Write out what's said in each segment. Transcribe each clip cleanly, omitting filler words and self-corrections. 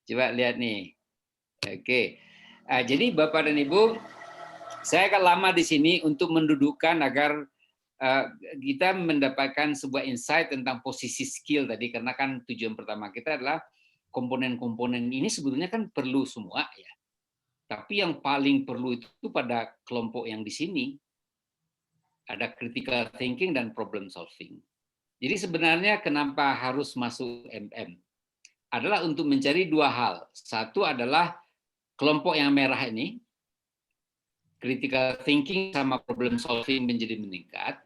Coba lihat nih. Oke. Jadi Bapak dan Ibu, saya akan lama di sini untuk mendudukkan agar kita mendapatkan sebuah insight tentang posisi skill tadi, karena kan tujuan pertama kita adalah komponen-komponen ini sebetulnya kan perlu semua ya. Tapi yang paling perlu itu pada kelompok yang di sini ada critical thinking dan problem solving. Jadi sebenarnya kenapa harus masuk MM? Adalah untuk mencari dua hal. Satu adalah kelompok yang merah ini, critical thinking sama problem solving menjadi meningkat.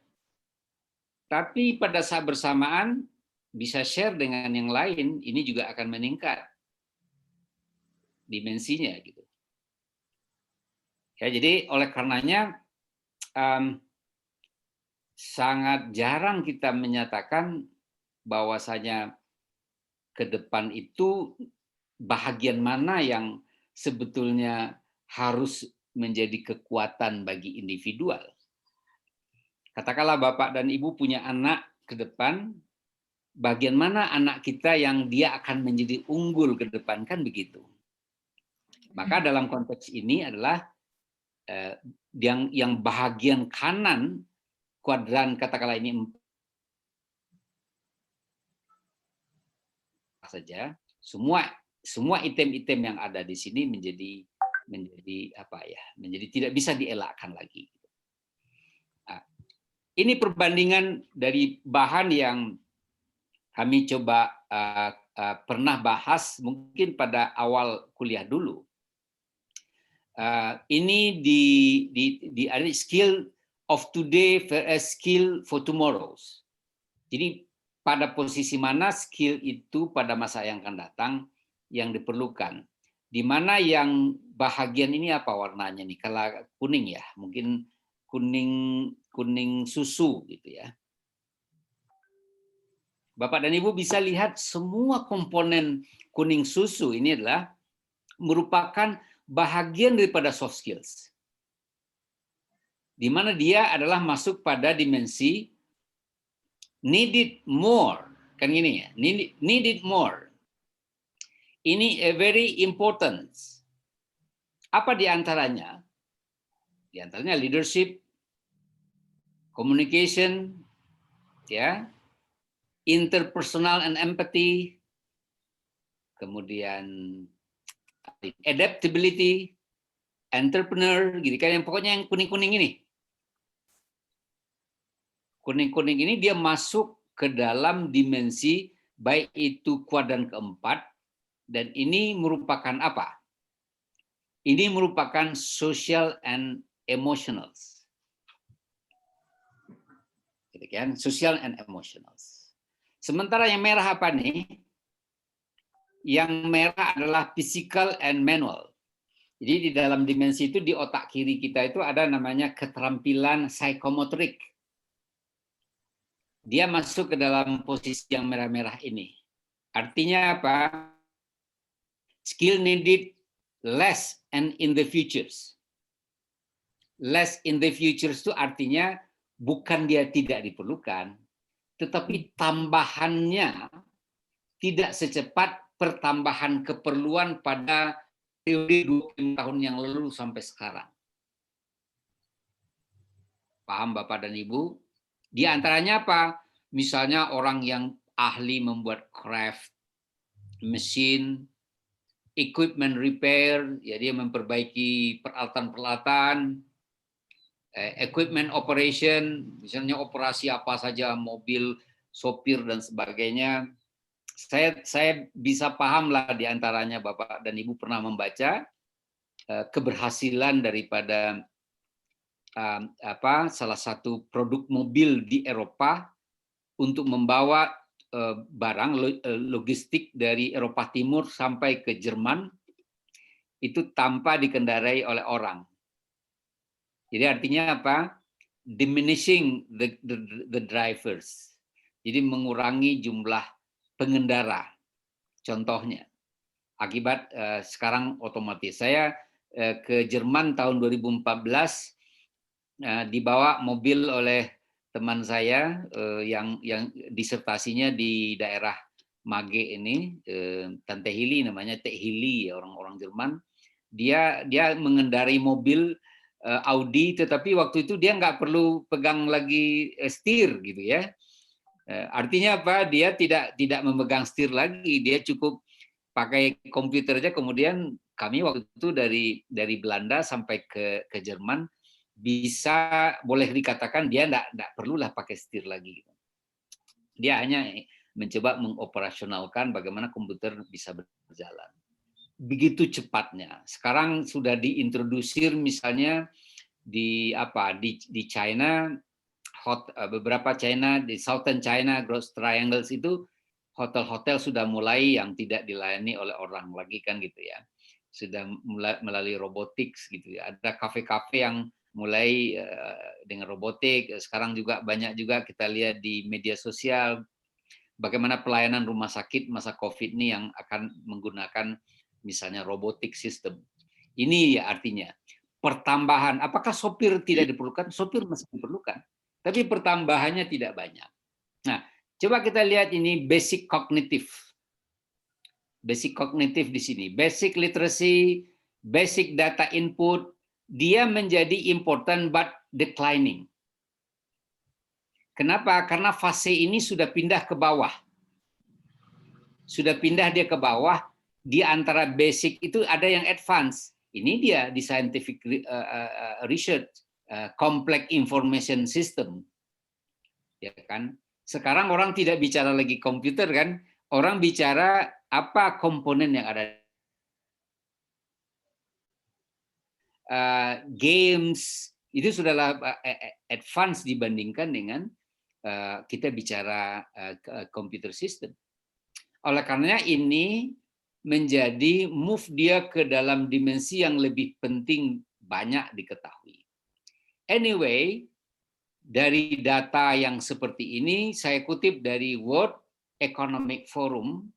Tapi pada saat bersamaan bisa share dengan yang lain, ini juga akan meningkat dimensinya gitu. Ya, jadi oleh karenanya sangat jarang kita menyatakan bahwasanya ke depan itu bahagian mana yang sebetulnya harus menjadi kekuatan bagi individual. Katakanlah Bapak dan Ibu punya anak ke depan, bagian mana anak kita yang dia akan menjadi unggul ke depan, kan begitu. Maka dalam konteks ini adalah yang bahagian kanan kuadran katakanlah ini saja, semua item-item yang ada di sini menjadi apa ya, menjadi tidak bisa dielakkan lagi. Nah, ini perbandingan dari bahan yang kami coba pernah bahas mungkin pada awal kuliah dulu. Ini di skill of today versus skill for tomorrows. Jadi pada posisi mana skill itu pada masa yang akan datang yang diperlukan. Di mana yang bahagian ini apa warnanya nih? Kalau kuning ya, mungkin kuning susu gitu ya. Bapak dan Ibu bisa lihat semua komponen kuning susu ini adalah merupakan bahagian daripada soft skills. Di mana dia adalah masuk pada dimensi needed more, kan gini ya, needed more. Ini very important. Apa di antaranya? Di antaranya leadership, communication, ya, interpersonal and empathy, kemudian adaptability, entrepreneur, gitu kan, yang pokoknya yang kuning-kuning ini. Kuning-kuning ini dia masuk ke dalam dimensi baik itu kuadran keempat, dan ini merupakan apa? Ini merupakan social and emotionals. Gitu kan? Social and emotionals. Sementara yang merah apa nih? Yang merah adalah physical and manual. Jadi di dalam dimensi itu di otak kiri kita itu ada namanya keterampilan psikomotorik. Dia masuk ke dalam posisi yang merah-merah ini. Artinya apa? Skill needed less and in the futures. Less in the futures itu artinya bukan dia tidak diperlukan, tetapi tambahannya tidak secepat pertambahan keperluan pada teori 20 tahun yang lalu sampai sekarang. Paham Bapak dan Ibu? Di antaranya apa? Misalnya orang yang ahli membuat craft, mesin, equipment repair, ya dia memperbaiki peralatan-peralatan, equipment operation, misalnya operasi apa saja, mobil, sopir dan sebagainya. Saya bisa paham lah di antaranya Bapak dan Ibu pernah membaca keberhasilan daripada salah satu produk mobil di Eropa untuk membawa barang logistik dari Eropa Timur sampai ke Jerman itu tanpa dikendarai oleh orang. Jadi artinya apa? Diminishing the drivers. Jadi mengurangi jumlah pengendara. Contohnya, akibat sekarang otomatis. Saya ke Jerman tahun 2014 dibawa mobil oleh teman saya yang disertasinya di daerah mage ini, Tante Hili namanya, Teh Hili ya, orang-orang Jerman. Dia mengendarai mobil Audi, tetapi waktu itu dia nggak perlu pegang lagi setir gitu ya. Artinya apa? Dia tidak memegang setir lagi, dia cukup pakai komputer aja. Kemudian kami waktu itu dari Belanda sampai ke Jerman bisa, boleh dikatakan dia nggak perlulah pakai setir lagi. Dia hanya mencoba mengoperasionalkan bagaimana komputer bisa berjalan. Begitu cepatnya. Sekarang sudah diintrodusir misalnya di China, beberapa China di Southern China, Growth Triangles itu hotel-hotel sudah mulai yang tidak dilayani oleh orang lagi kan gitu ya. Sudah mulai melalui robotics gitu ya. Ada kafe-kafe yang mulai dengan robotik. Sekarang juga banyak juga kita lihat di media sosial bagaimana pelayanan rumah sakit masa Covid ini yang akan menggunakan misalnya robotik system. Ini ya artinya pertambahan. Apakah sopir tidak diperlukan? Sopir masih diperlukan, tapi pertambahannya tidak banyak. Nah, coba kita lihat ini basic kognitif. Basic kognitif di sini, basic literacy, basic data input, dia menjadi important but declining. Kenapa? Karena fase ini sudah pindah ke bawah. Sudah pindah dia ke bawah, di antara basic itu ada yang advance. Ini dia di scientific research, complex information system. Ya kan? Sekarang orang tidak bicara lagi komputer kan, orang bicara apa komponen yang ada. Games itu sudahlah advance dibandingkan dengan kita bicara computer system. Oleh karenanya ini menjadi move dia ke dalam dimensi yang lebih penting, banyak diketahui. Anyway, dari data yang seperti ini, saya kutip dari World Economic Forum,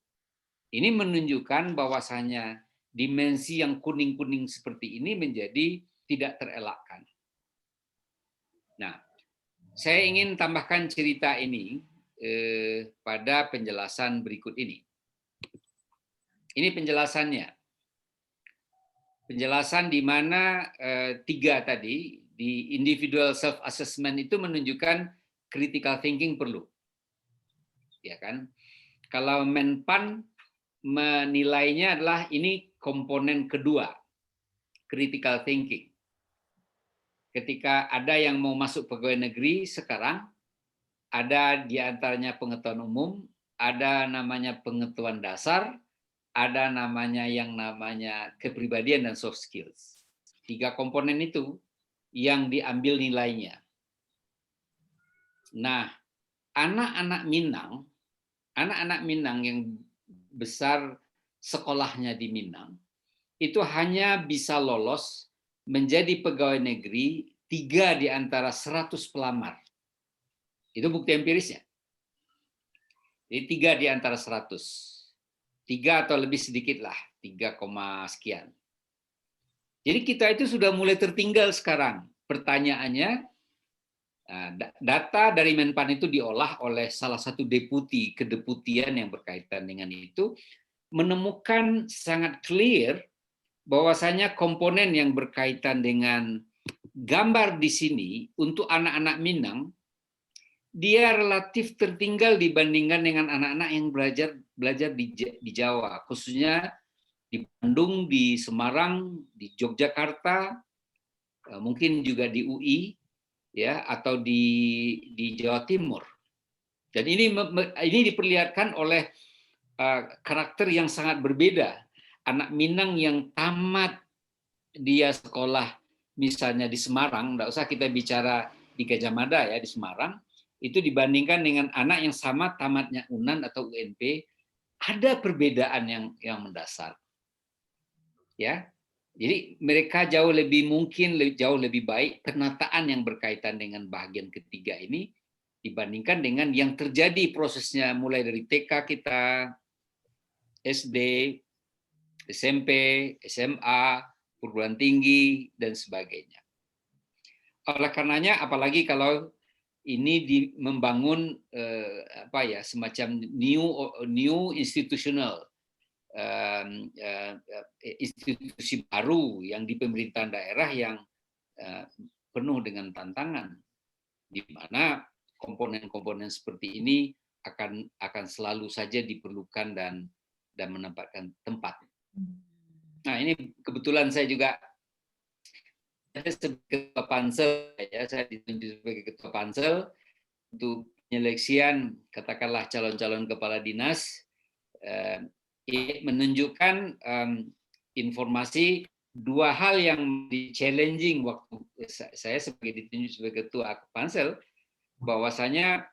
ini menunjukkan bahwasanya dimensi yang kuning-kuning seperti ini menjadi tidak terelakkan. Nah, saya ingin tambahkan cerita ini pada penjelasan berikut ini. Ini penjelasannya. Penjelasan di mana tiga tadi, di individual self-assessment itu menunjukkan critical thinking perlu. Ya kan? Kalau Menpan menilainya adalah ini komponen kedua, critical thinking. Ketika ada yang mau masuk pegawai negeri sekarang, ada di antaranya pengetahuan umum, ada namanya pengetahuan dasar, ada namanya yang namanya kepribadian dan soft skills. Tiga komponen itu yang diambil nilainya. Nah, anak-anak Minang yang besar sekolahnya di Minang, itu hanya bisa lolos menjadi pegawai negeri 3 di antara 100 pelamar. Itu bukti empirisnya. Jadi 3 di antara 100. 3 atau lebih sedikit lah, 3, sekian. Jadi kita itu sudah mulai tertinggal sekarang. Pertanyaannya, data dari Menpan itu diolah oleh salah satu deputi kedeputian yang berkaitan dengan itu, menemukan sangat clear bahwasanya komponen yang berkaitan dengan gambar di sini untuk anak-anak Minang, dia relatif tertinggal dibandingkan dengan anak-anak yang belajar di Jawa, khususnya di Bandung, di Semarang, di Yogyakarta, mungkin juga di UI, ya, atau di Jawa Timur. Dan ini diperlihatkan oleh karakter yang sangat berbeda. Anak Minang yang tamat dia sekolah misalnya di Semarang, nggak usah kita bicara di Gajah Mada ya, di Semarang, itu dibandingkan dengan anak yang sama tamatnya UNAN atau UNP, ada perbedaan yang mendasar. Ya. Jadi mereka jauh lebih baik penataan yang berkaitan dengan bagian ketiga ini dibandingkan dengan yang terjadi prosesnya mulai dari TK kita, SD, SMP, SMA, perguruan tinggi, dan sebagainya. Oleh karenanya, apalagi kalau membangun semacam new institutional institusi baru yang di pemerintahan daerah yang penuh dengan tantangan, di mana komponen-komponen seperti ini akan selalu saja diperlukan dan menempatkan tempat. Nah, ini kebetulan saya juga sebagai ketua pansel, saya ditunjuk sebagai ketua pansel untuk penyeleksian katakanlah calon-calon kepala dinas, menunjukkan informasi dua hal yang di challenging waktu saya sebagai ditunjuk sebagai ketua pansel, bahwasanya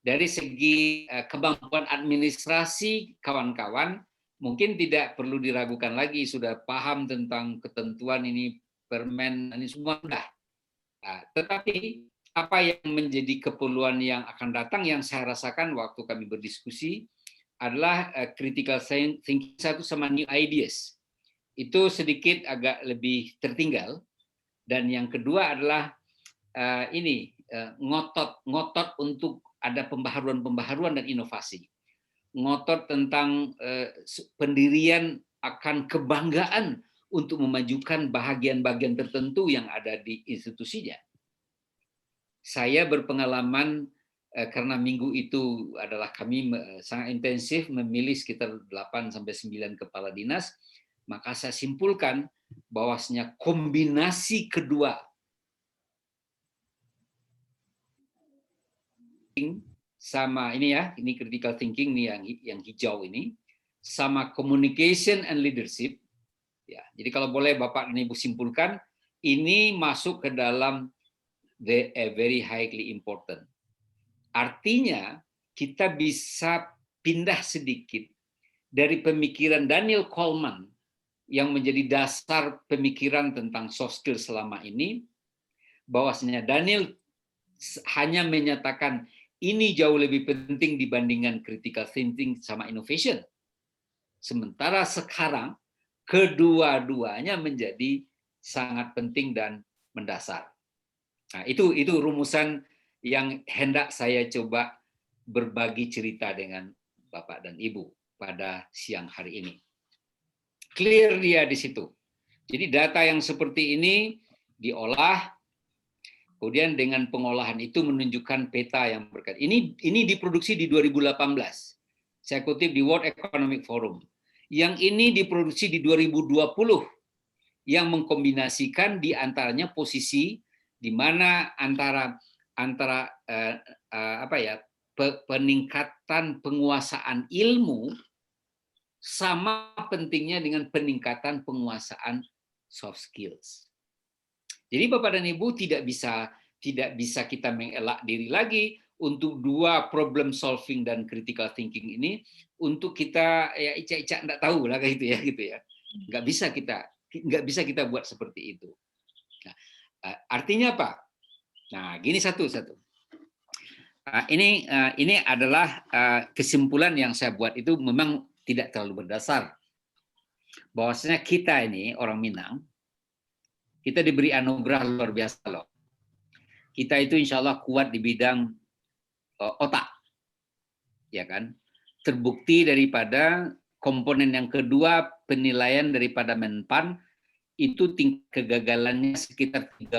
dari segi kemampuan administrasi kawan-kawan mungkin tidak perlu diragukan lagi, sudah paham tentang ketentuan ini, permen, ini semua sudah. Tetapi apa yang menjadi keperluan yang akan datang yang saya rasakan waktu kami berdiskusi adalah critical thinking satu sama new ideas. Itu sedikit agak lebih tertinggal. Dan yang kedua adalah ngotot untuk ada pembaharuan dan inovasi. Ngotot tentang pendirian akan kebanggaan untuk memajukan bagian-bagian tertentu yang ada di institusinya. Saya berpengalaman karena minggu itu adalah kami sangat intensif memilih sekitar 8 sampai 9 kepala dinas, maka saya simpulkan bahwasanya kombinasi kedua sama ini critical thinking nih yang hijau ini, sama communication and leadership. Ya, jadi kalau boleh Bapak dan Ibu simpulkan, ini masuk ke dalam very highly important. Artinya kita bisa pindah sedikit dari pemikiran Daniel Goleman yang menjadi dasar pemikiran tentang soft skill selama ini, bahwasanya Daniel hanya menyatakan ini jauh lebih penting dibandingkan critical thinking sama innovation. Sementara sekarang kedua-duanya menjadi sangat penting dan mendasar. Nah, itu rumusan yang hendak saya coba berbagi cerita dengan Bapak dan Ibu pada siang hari ini. Clear dia di situ. Jadi data yang seperti ini diolah, kemudian dengan pengolahan itu menunjukkan peta yang berkaitan. Ini diproduksi di 2018. Saya kutip di World Economic Forum. Yang ini diproduksi di 2020 yang mengkombinasikan di antaranya posisi di mana antara peningkatan penguasaan ilmu sama pentingnya dengan peningkatan penguasaan soft skills. Jadi Bapak dan Ibu tidak bisa kita mengelak diri lagi untuk dua problem solving dan critical thinking ini untuk kita ya icak-icak enggak tahu lah gitu ya. Nggak bisa kita buat seperti itu. Nah, artinya apa? Nah, gini satu. Ini adalah kesimpulan yang saya buat itu memang tidak terlalu berdasar. Bahwasanya kita ini orang Minang, kita diberi anugerah luar biasa loh. Kita itu insya Allah kuat di bidang otak, ya kan? Terbukti daripada komponen yang kedua penilaian daripada Menpan itu tingkat kegagalannya sekitar 30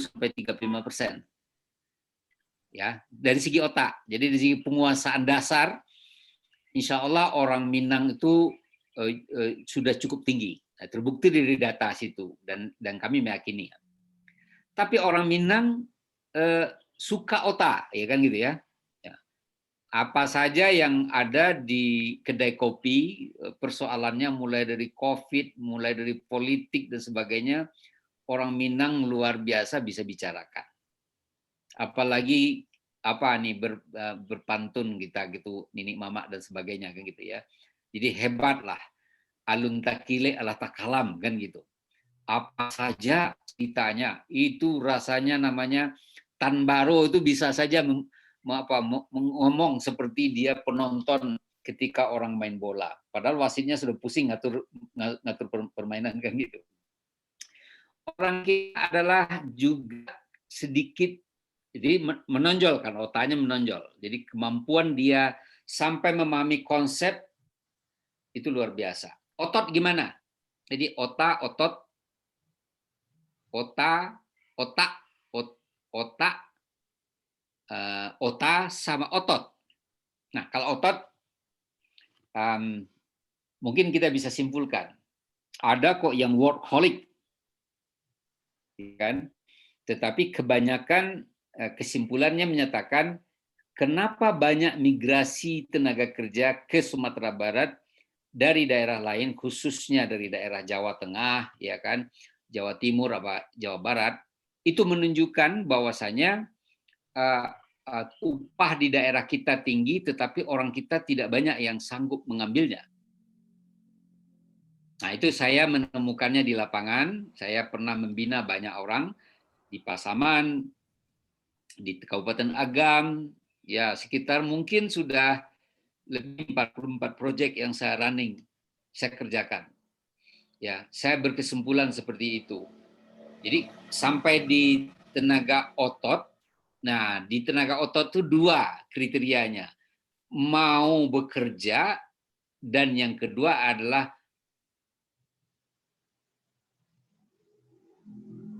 sampai 35%. Ya, dari segi otak. Jadi dari segi penguasaan dasar, insya Allah orang Minang itu sudah cukup tinggi. Nah, terbukti dari data situ dan kami meyakini. Tapi orang Minang suka otak, ya kan gitu ya. Apa saja yang ada di kedai kopi, persoalannya mulai dari COVID, mulai dari politik dan sebagainya, orang Minang luar biasa bisa bicarakan. Apalagi berpantun kita gitu, ninik mamak dan sebagainya kan gitu ya. Jadi hebat lah. Alun takile ala takalam kan gitu. Apa saja ceritanya itu rasanya namanya Tan Baro itu bisa saja ngomong seperti dia penonton ketika orang main bola. Padahal wasitnya sudah pusing ngatur permainan kan gitu. Orang kita adalah juga sedikit, jadi menonjol kan, otaknya menonjol. Jadi kemampuan dia sampai memahami konsep itu luar biasa. Otot gimana? Jadi otak, otak sama otot. Nah, kalau otot mungkin kita bisa simpulkan, ada kok yang workaholic, kan? Tetapi kebanyakan kesimpulannya menyatakan kenapa banyak migrasi tenaga kerja ke Sumatera Barat dari daerah lain, khususnya dari daerah Jawa Tengah, ya kan, Jawa Timur, Jawa Barat, itu menunjukkan bahwasanya upah di daerah kita tinggi, tetapi orang kita tidak banyak yang sanggup mengambilnya. Nah, itu saya menemukannya di lapangan. Saya pernah membina banyak orang di Pasaman, di Kabupaten Agam, ya sekitar mungkin sudah lebih 44 proyek yang saya running, saya kerjakan. Ya, saya berkesimpulan seperti itu. Jadi sampai di tenaga otot, nah di tenaga otot itu 2 kriterianya. Mau bekerja, dan yang kedua adalah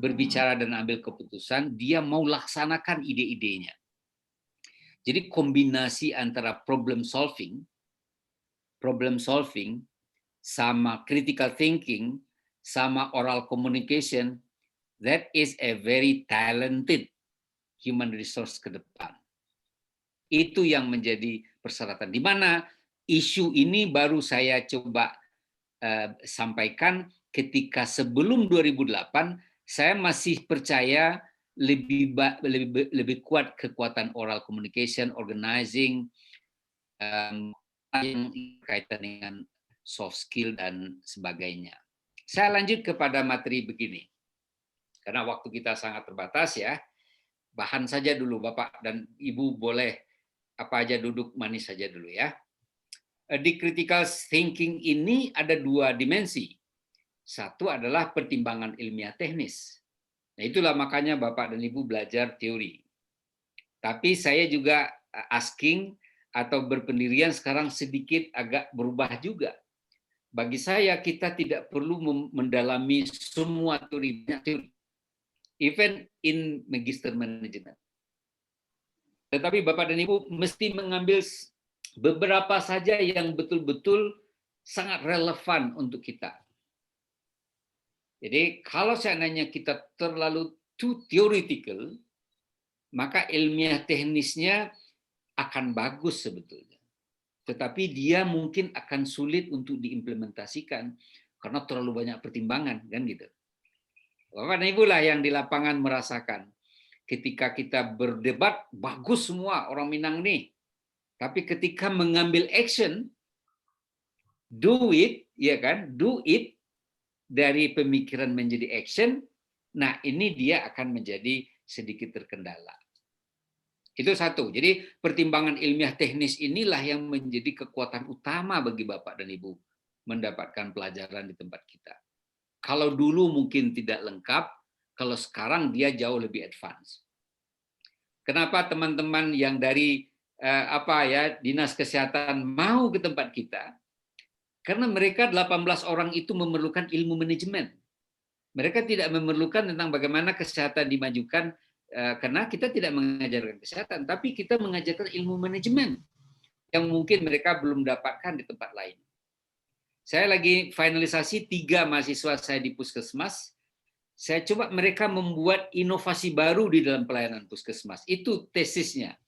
berbicara dan ambil keputusan, dia mau laksanakan ide-idenya. Jadi kombinasi antara problem solving sama critical thinking sama oral communication, that is a very talented human resource ke depan. Itu yang menjadi persyaratan. Di mana isu ini baru saya coba sampaikan ketika sebelum 2008, saya masih percaya lebih kuat kekuatan oral communication, organizing, yang berkaitan dengan soft skill dan sebagainya. Saya lanjut kepada materi begini, karena waktu kita sangat terbatas ya. Bahan saja dulu Bapak dan Ibu, boleh apa aja duduk manis saja dulu ya. Di critical thinking ini ada 2 dimensi. Satu adalah pertimbangan ilmiah teknis. Nah, itulah makanya Bapak dan Ibu belajar teori. Tapi saya juga asking atau berpendirian sekarang sedikit agak berubah juga. Bagi saya kita tidak perlu mendalami semua teori, even in magister management. Tetapi Bapak dan Ibu mesti mengambil beberapa saja yang betul-betul sangat relevan untuk kita. Jadi kalau seandainya kita terlalu too theoretical, maka ilmiah teknisnya akan bagus sebetulnya. Tetapi dia mungkin akan sulit untuk diimplementasikan karena terlalu banyak pertimbangan, kan gitu. Bapak dan Ibu lah yang di lapangan merasakan. Ketika kita berdebat, bagus semua orang Minang nih. Tapi ketika mengambil action, do it, ya kan? Do it, dari pemikiran menjadi action, nah ini dia akan menjadi sedikit terkendala. Itu satu. Jadi pertimbangan ilmiah teknis inilah yang menjadi kekuatan utama bagi Bapak dan Ibu mendapatkan pelajaran di tempat kita. Kalau dulu mungkin tidak lengkap, kalau sekarang dia jauh lebih advance. Kenapa teman-teman yang dari Dinas Kesehatan mau ke tempat kita? Karena mereka 18 orang itu memerlukan ilmu manajemen. Mereka tidak memerlukan tentang bagaimana kesehatan dimajukan, karena kita tidak mengajarkan kesehatan, tapi kita mengajarkan ilmu manajemen yang mungkin mereka belum dapatkan di tempat lain. Saya lagi finalisasi 3 mahasiswa saya di Puskesmas. Saya coba mereka membuat inovasi baru di dalam pelayanan Puskesmas. Itu tesisnya.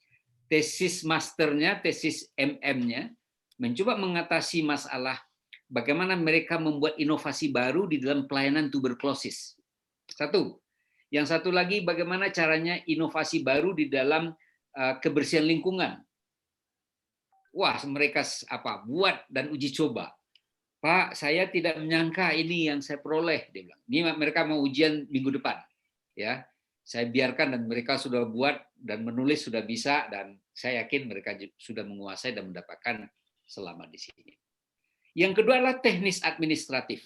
Tesis masternya, tesis MM-nya, mencoba mengatasi masalah bagaimana mereka membuat inovasi baru di dalam pelayanan tuberkulosis. Satu. Yang satu lagi, bagaimana caranya inovasi baru di dalam kebersihan lingkungan. Wah, mereka buat dan uji coba. Pak, saya tidak menyangka ini yang saya peroleh, dia bilang. Ini mereka mau ujian minggu depan. Ya, saya biarkan dan mereka sudah buat dan menulis sudah bisa, dan saya yakin mereka sudah menguasai dan mendapatkan selama di sini. Yang kedua adalah teknis administratif.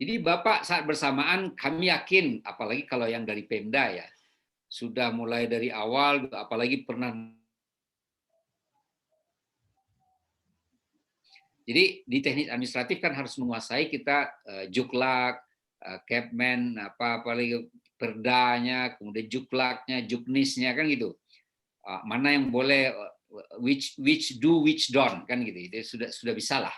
Jadi Bapak saat bersamaan kami yakin, apalagi kalau yang dari Pemda ya, sudah mulai dari awal, apalagi pernah. Jadi di teknik administratif kan harus menguasai kita juklak, capman, apalagi perdanya, kemudian juklaknya, juknisnya kan gitu. Mana yang boleh, which do, which don't kan gitu. Itu sudah bisa lah.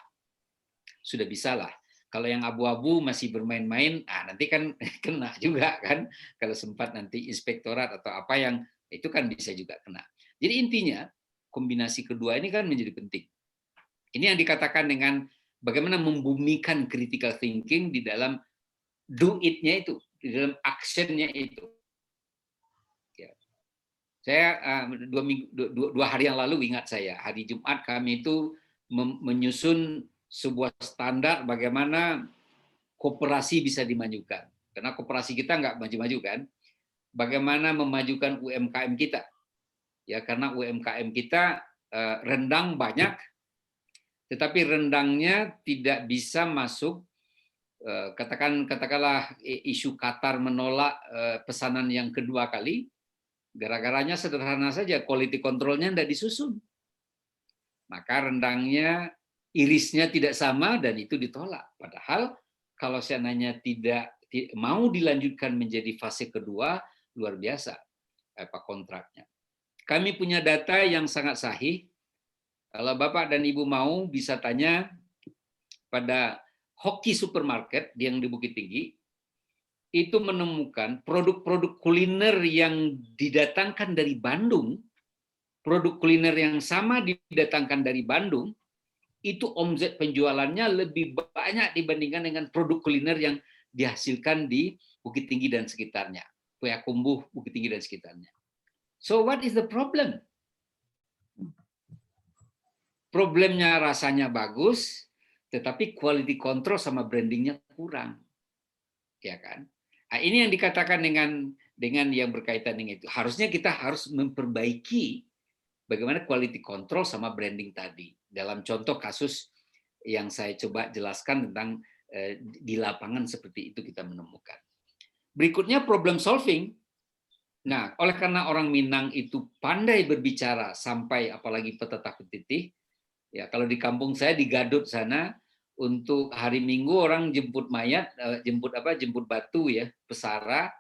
Sudah bisa lah. Kalau yang abu-abu masih bermain-main, nanti kan kena juga kan. Kalau sempat nanti inspektorat atau apa yang itu kan bisa juga kena. Jadi intinya kombinasi kedua ini kan menjadi penting. Ini yang dikatakan dengan bagaimana membumikan critical thinking di dalam do it-nya itu, di dalam action-nya itu. Ya. Saya dua hari yang lalu ingat saya, hari Jumat kami itu menyusun sebuah standar bagaimana koperasi bisa dimajukan. Karena koperasi kita nggak maju-maju kan. Bagaimana memajukan UMKM kita. Ya, karena UMKM kita rendang banyak, tetapi rendangnya tidak bisa masuk, katakanlah isu Qatar menolak pesanan yang kedua kali, gara-garanya sederhana saja, quality control-nya tidak disusun. Maka rendangnya, irisnya tidak sama dan itu ditolak. Padahal kalau seandainya tidak mau dilanjutkan menjadi fase kedua, luar biasa kontraknya. Kami punya data yang sangat sahih. Kalau Bapak dan Ibu mau, bisa tanya pada Hoki Supermarket yang di Bukit Tinggi, itu menemukan produk-produk kuliner yang didatangkan dari Bandung, produk kuliner yang sama didatangkan dari Bandung, itu omset penjualannya lebih banyak dibandingkan dengan produk kuliner yang dihasilkan di Bukit Tinggi dan sekitarnya. Payakumbuh, Bukit Tinggi dan sekitarnya. So what is the problem? Problemnya rasanya bagus, tetapi quality control sama brandingnya kurang. Ya kan? Nah, ini yang dikatakan dengan yang berkaitan dengan itu. Harusnya kita harus memperbaiki bagaimana quality control sama branding tadi. Dalam contoh kasus yang saya coba jelaskan tentang di lapangan seperti itu kita menemukan. Berikutnya problem solving. Nah, oleh karena orang Minang itu pandai berbicara sampai apalagi petata petitih, ya kalau di kampung saya di Gadut sana, untuk hari Minggu orang jemput mayat, jemput batu ya, pesara,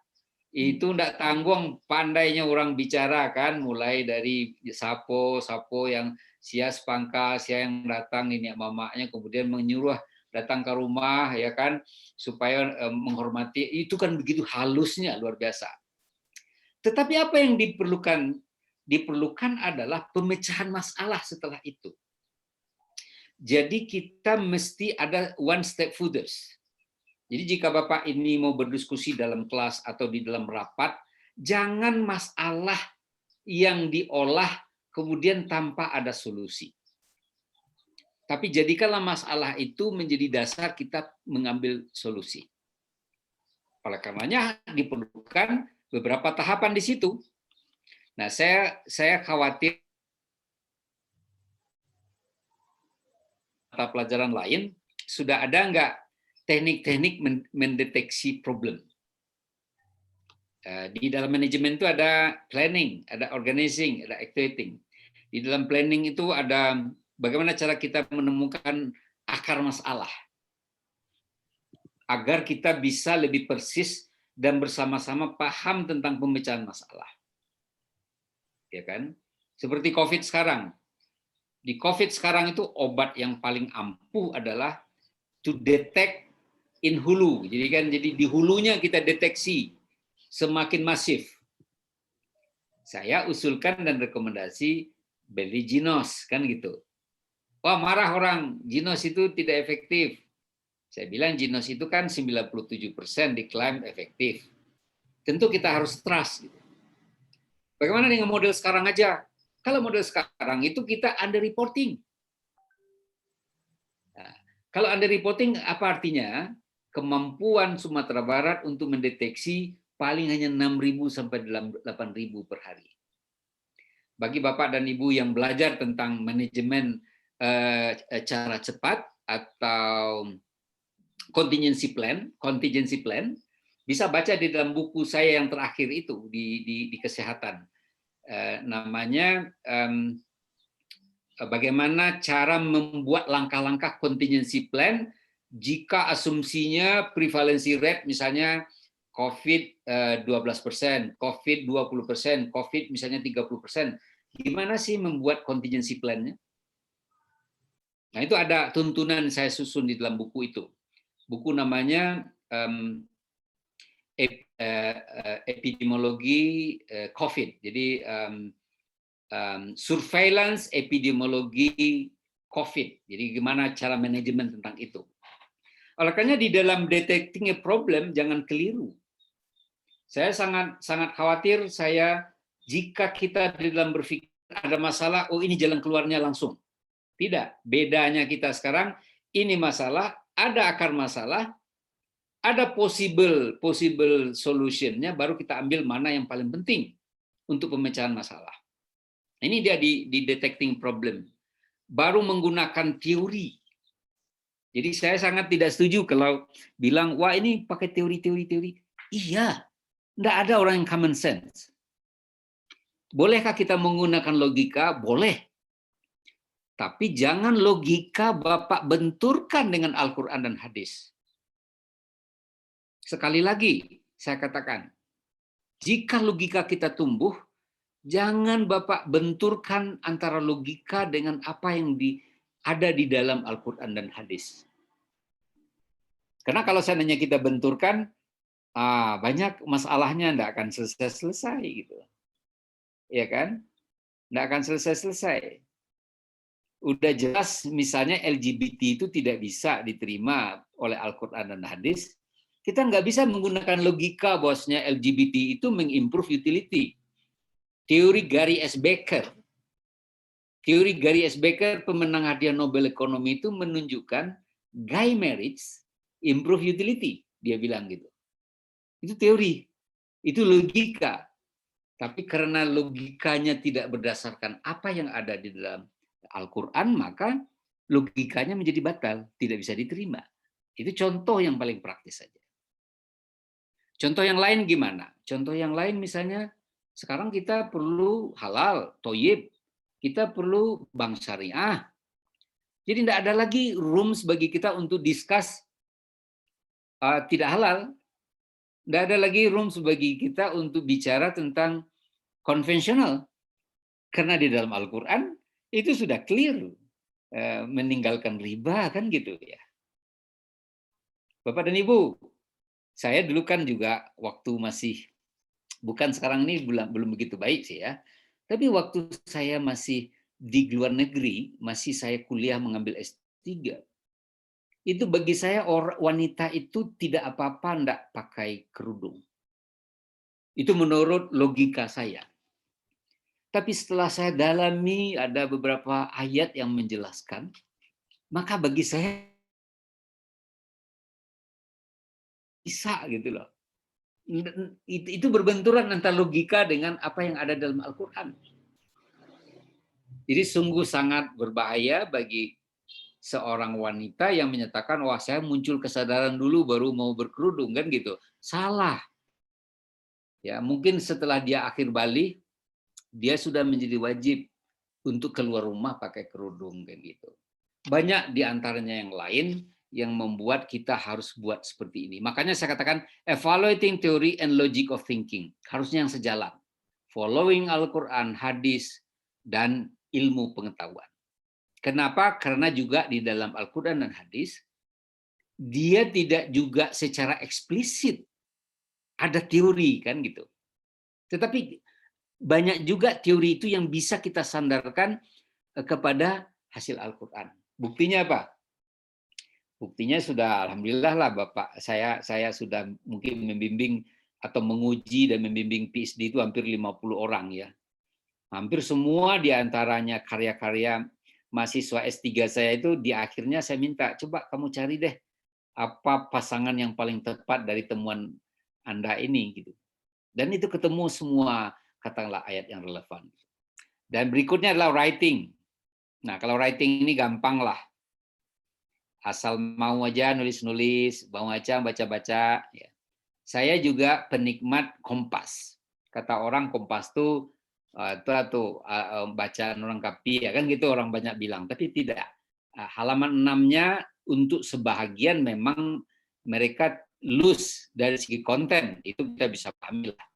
itu enggak tanggung pandainya orang bicara kan, mulai dari sapo yang sia sepangka, sia yang datang ini mamaknya, kemudian menyuruh datang ke rumah ya kan, supaya menghormati, itu kan begitu halusnya, luar biasa. Tetapi apa yang diperlukan? Diperlukan adalah pemecahan masalah setelah itu. Jadi kita mesti ada one step fooders. Jadi jika Bapak ini mau berdiskusi dalam kelas atau di dalam rapat, jangan masalah yang diolah kemudian tanpa ada solusi. Tapi jadikanlah masalah itu menjadi dasar kita mengambil solusi. Oleh karenanya diperlukan beberapa tahapan di situ. Nah, saya khawatir mata pelajaran lain sudah ada nggak teknik-teknik mendeteksi problem. Di dalam manajemen itu ada planning, ada organizing, ada activating. Di dalam planning itu ada bagaimana cara kita menemukan akar masalah agar kita bisa lebih persis dan bersama-sama paham tentang pemecahan masalah. Ya kan? Seperti COVID sekarang. Di COVID sekarang itu obat yang paling ampuh adalah to detect in hulu. Jadi di hulunya kita deteksi semakin masif. Saya usulkan dan rekomendasi beli Ginos kan gitu. Wah, marah orang, Ginos itu tidak efektif. Saya bilang Ginos itu kan 97% diklaim efektif. Tentu kita harus trust gitu. Bagaimana dengan model sekarang aja? Kalau model sekarang itu kita under reporting. Nah, kalau under reporting apa artinya? Kemampuan Sumatera Barat untuk mendeteksi paling hanya 6.000 sampai 8.000 per hari. Bagi Bapak dan Ibu yang belajar tentang manajemen cara cepat atau contingency plan, bisa baca di dalam buku saya yang terakhir itu di kesehatan. Namanya bagaimana cara membuat langkah-langkah contingency plan jika asumsinya prevalency rate misalnya COVID 12%, COVID 20%, COVID misalnya 30%. Gimana sih membuat contingency plan-nya? Nah, itu ada tuntunan saya susun di dalam buku itu. Buku namanya epidemiologi COVID. Jadi surveillance epidemiologi COVID. Jadi gimana cara manajemen tentang itu. Oleh karena di dalam detecting a problem jangan keliru. Saya sangat khawatir jika kita di dalam berpikir ada masalah, oh ini jalan keluarnya langsung. Tidak, bedanya kita sekarang ini masalah, ada akar masalah, ada possible solution-nya, baru kita ambil mana yang paling penting untuk pemecahan masalah. Ini dia di detecting problem. Baru menggunakan teori. Jadi saya sangat tidak setuju kalau bilang, wah ini pakai teori. Iya, tidak ada orang yang common sense. Bolehkah kita menggunakan logika? Boleh. Tapi jangan logika Bapak benturkan dengan Al-Quran dan hadis. Sekali lagi, saya katakan, jika logika kita tumbuh, jangan Bapak benturkan antara logika dengan apa yang ada di dalam Al-Quran dan hadis. Karena kalau seandainya kita benturkan, banyak masalahnya tidak akan selesai gitu. Ya kan? Tidak akan selesai. Udah jelas misalnya LGBT itu tidak bisa diterima oleh Al-Quran dan hadis, kita nggak bisa menggunakan logika bahwasanya LGBT itu mengimprove utility. Teori Gary S. Becker, pemenang hadiah Nobel Ekonomi itu menunjukkan gay marriage improve utility, dia bilang gitu. Itu teori, itu logika. Tapi karena logikanya tidak berdasarkan apa yang ada di dalam Al-Quran, maka logikanya menjadi batal, tidak bisa diterima. Itu contoh yang paling praktis saja. Contoh yang lain gimana? Contoh yang lain misalnya, sekarang kita perlu halal, toyib, kita perlu bank syariah. Jadi tidak ada lagi rooms bagi kita untuk discuss tidak halal. Tidak ada lagi rooms bagi kita untuk bicara tentang konvensional. Karena di dalam Al-Quran itu sudah clear meninggalkan riba kan gitu ya. Bapak dan Ibu, saya dulu kan juga waktu masih, bukan sekarang ini belum begitu baik sih ya, tapi waktu saya masih di luar negeri, masih saya kuliah mengambil S3, itu bagi saya wanita itu tidak apa-apa enggak pakai kerudung. Itu menurut logika saya. Tapi setelah saya dalami ada beberapa ayat yang menjelaskan, maka bagi saya bisa gitu loh. Itu berbenturan antara logika dengan apa yang ada dalam Al-Quran. Jadi sungguh sangat berbahaya bagi seorang wanita yang menyatakan, wah saya muncul kesadaran dulu baru mau berkerudung, kan gitu. Salah. Ya, mungkin setelah dia akhir balik, dia sudah menjadi wajib untuk keluar rumah pakai kerudung, kayak gitu. Banyak di antaranya yang lain yang membuat kita harus buat seperti ini. Makanya saya katakan evaluating theory and logic of thinking harusnya yang sejalan. Following Al-Quran, hadis, dan ilmu pengetahuan. Kenapa? Karena juga di dalam Al-Quran dan hadis, dia tidak juga secara eksplisit ada teori, kan gitu. Tetapi banyak juga teori itu yang bisa kita sandarkan kepada hasil Al-Quran. Buktinya apa? Buktinya sudah alhamdulillah lah Bapak, saya sudah mungkin membimbing atau menguji dan membimbing PhD itu hampir 50 orang ya. Hampir semua diantaranya karya-karya mahasiswa S3 saya itu di akhirnya saya minta, coba kamu cari deh apa pasangan yang paling tepat dari temuan Anda ini gitu. Dan itu ketemu semua katakanlah ayat yang relevan. Dan berikutnya adalah writing. Nah, kalau writing ini gampang lah. asal mau aja nulis-nulis, mau aja baca-baca. Ya. Saya juga penikmat Kompas. Kata orang Kompas tuh bacaan orang kapi, ya kan gitu orang banyak bilang. Tapi tidak. Halaman 6-nya untuk sebahagian memang mereka loose dari segi konten, itu kita bisa pahami lah.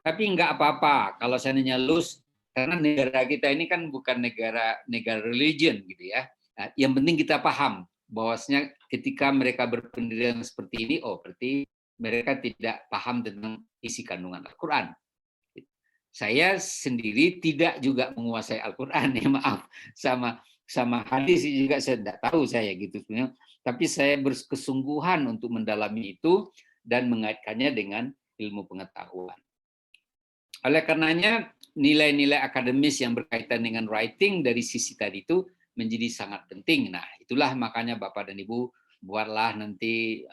Tapi nggak apa-apa kalau seandainya loose, karena negara kita ini kan bukan negara religion gitu ya. Nah, yang penting kita paham bahwasanya ketika mereka berpendirian seperti ini, oh berarti mereka tidak paham tentang isi kandungan Al-Quran. Saya sendiri tidak juga menguasai Al-Quran, ya maaf, sama hadis juga saya tidak tahu saya gitu sebenarnya. Tapi saya berkesungguhan untuk mendalami itu dan mengaitkannya dengan ilmu pengetahuan. Oleh karenanya nilai-nilai akademis yang berkaitan dengan writing dari sisi tadi itu menjadi sangat penting. Nah, itulah makanya Bapak dan Ibu buatlah nanti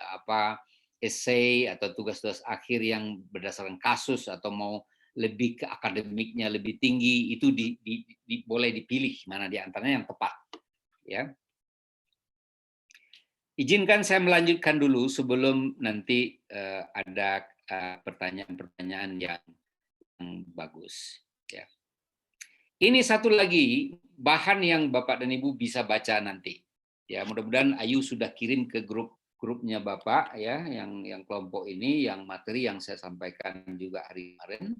essay atau tugas-tugas akhir yang berdasarkan kasus atau mau lebih ke akademiknya lebih tinggi, itu boleh dipilih mana di antaranya yang tepat. Ya. Izinkan saya melanjutkan dulu sebelum nanti ada pertanyaan-pertanyaan yang bagus. Ya. Ini satu lagi bahan yang Bapak dan Ibu bisa baca nanti. Ya, mudah-mudahan Ayu sudah kirim ke grupnya Bapak ya, yang kelompok ini, yang materi yang saya sampaikan juga hari kemarin.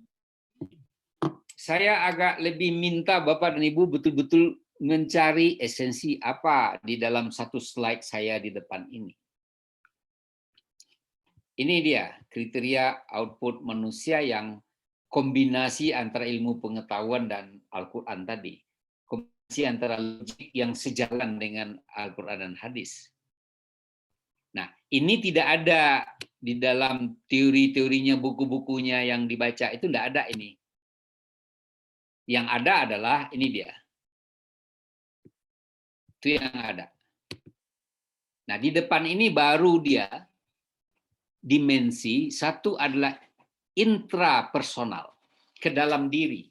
Saya agak lebih minta Bapak dan Ibu betul-betul mencari esensi apa di dalam satu slide saya di depan ini. Ini dia kriteria output manusia yang kombinasi antara ilmu pengetahuan dan Al-Quran tadi. Kombinasi antara logik yang sejalan dengan Al-Quran dan hadis. Nah, ini tidak ada di dalam teori-teorinya, buku-bukunya yang dibaca, itu tidak ada ini. Yang ada adalah, ini dia. Itu yang ada. Nah, di depan ini baru dia dimensi, satu adalah intrapersonal, ke dalam diri.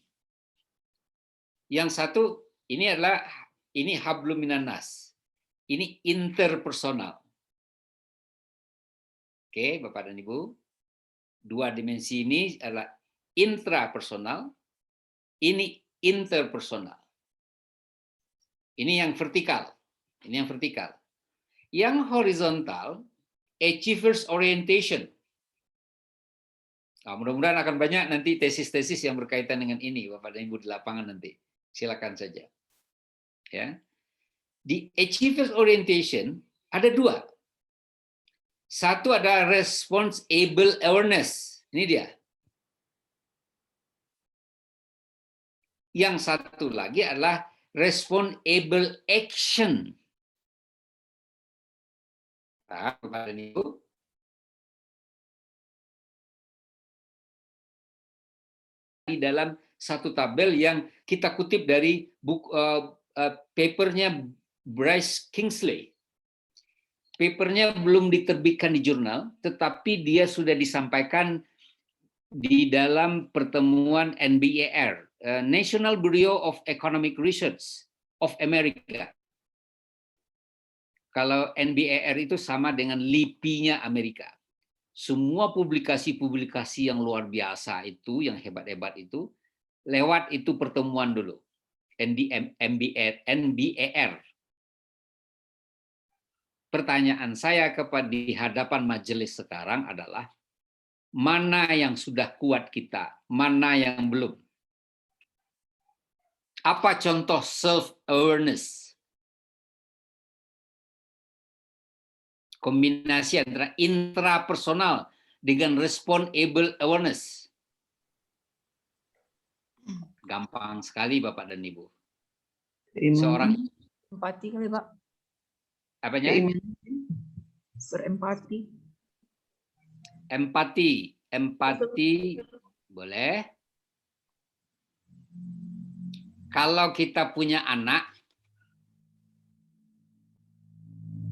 Yang satu, ini adalah, ini hablum minan nas. Ini interpersonal. Oke, Bapak dan Ibu. Dua dimensi ini adalah intrapersonal, ini interpersonal. Ini yang vertikal. Ini yang vertikal. Yang horizontal, achievers orientation. Nah, mudah-mudahan akan banyak nanti tesis-tesis yang berkaitan dengan ini, Bapak dan Ibu di lapangan nanti. Silakan saja. Ya. Di achievers orientation ada dua. Satu ada responsible awareness. Ini dia. Yang satu lagi adalah responsible action. Nah, Bapak dan Ibu. Di dalam satu tabel yang kita kutip dari papernya Bryce Kingsley. Papernya belum diterbitkan di jurnal, tetapi dia sudah disampaikan di dalam pertemuan NBER, National Bureau of Economic Research of America. Kalau NBER itu sama dengan LIPI-nya Amerika. Semua publikasi-publikasi yang luar biasa itu, yang hebat-hebat itu, lewat itu pertemuan dulu. NBER. Pertanyaan saya di hadapan majelis sekarang adalah, mana yang sudah kuat kita, mana yang belum? Apa contoh self-awareness? Kombinasi antara intrapersonal dengan responsible awareness. Gampang sekali Bapak dan Ibu. Seorang empati kali Pak. Apanya? Berempati. Empati boleh. Kalau kita punya anak,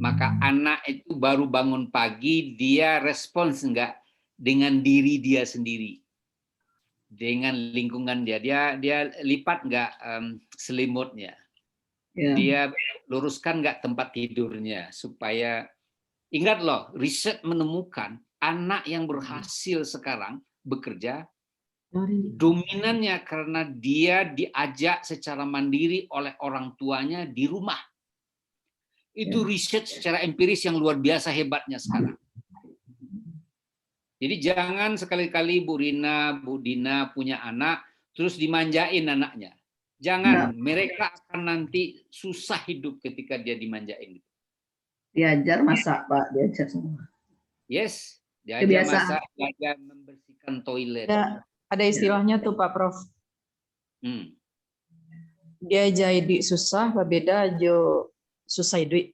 maka anak itu baru bangun pagi, dia respons enggak dengan diri dia sendiri, dengan lingkungan dia lipat enggak selimutnya, Ya. Dia luruskan nggak tempat tidurnya supaya, ingat loh, riset menemukan anak yang berhasil sekarang bekerja dominannya karena dia diajak secara mandiri oleh orang tuanya di rumah. Itu riset secara empiris yang luar biasa hebatnya sekarang. Jadi jangan sekali-kali Bu Rina, Bu Dina punya anak, terus dimanjain anaknya. Jangan, mereka akan nanti susah hidup ketika dia dimanjain. Diajar masak, Pak, diajar semua. Yes, diajar Kebiasaan. masak, diajar membersihkan toilet. Ya, ada istilahnya tuh Pak Prof. Dia jadi susah, beda jo susah duit.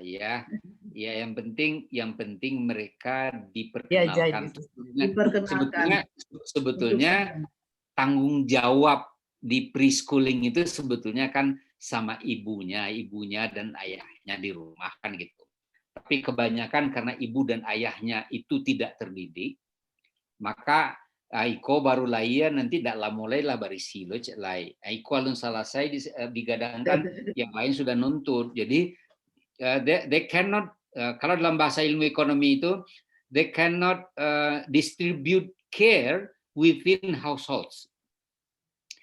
Ya, yang penting mereka diperkenalkan. Sebetulnya tanggung jawab di preschooling itu sebetulnya kan sama ibunya dan ayahnya di rumah kan gitu. Tapi kebanyakan karena ibu dan ayahnya itu tidak terdidik, maka Aiko baru lahir nanti daklah mulailah barisi lo cek lai. Aiko alun selesai digadangkan, yang lain sudah nuntut. Jadi they cannot, kalau dalam bahasa ilmu ekonomi itu, they cannot distribute care within households.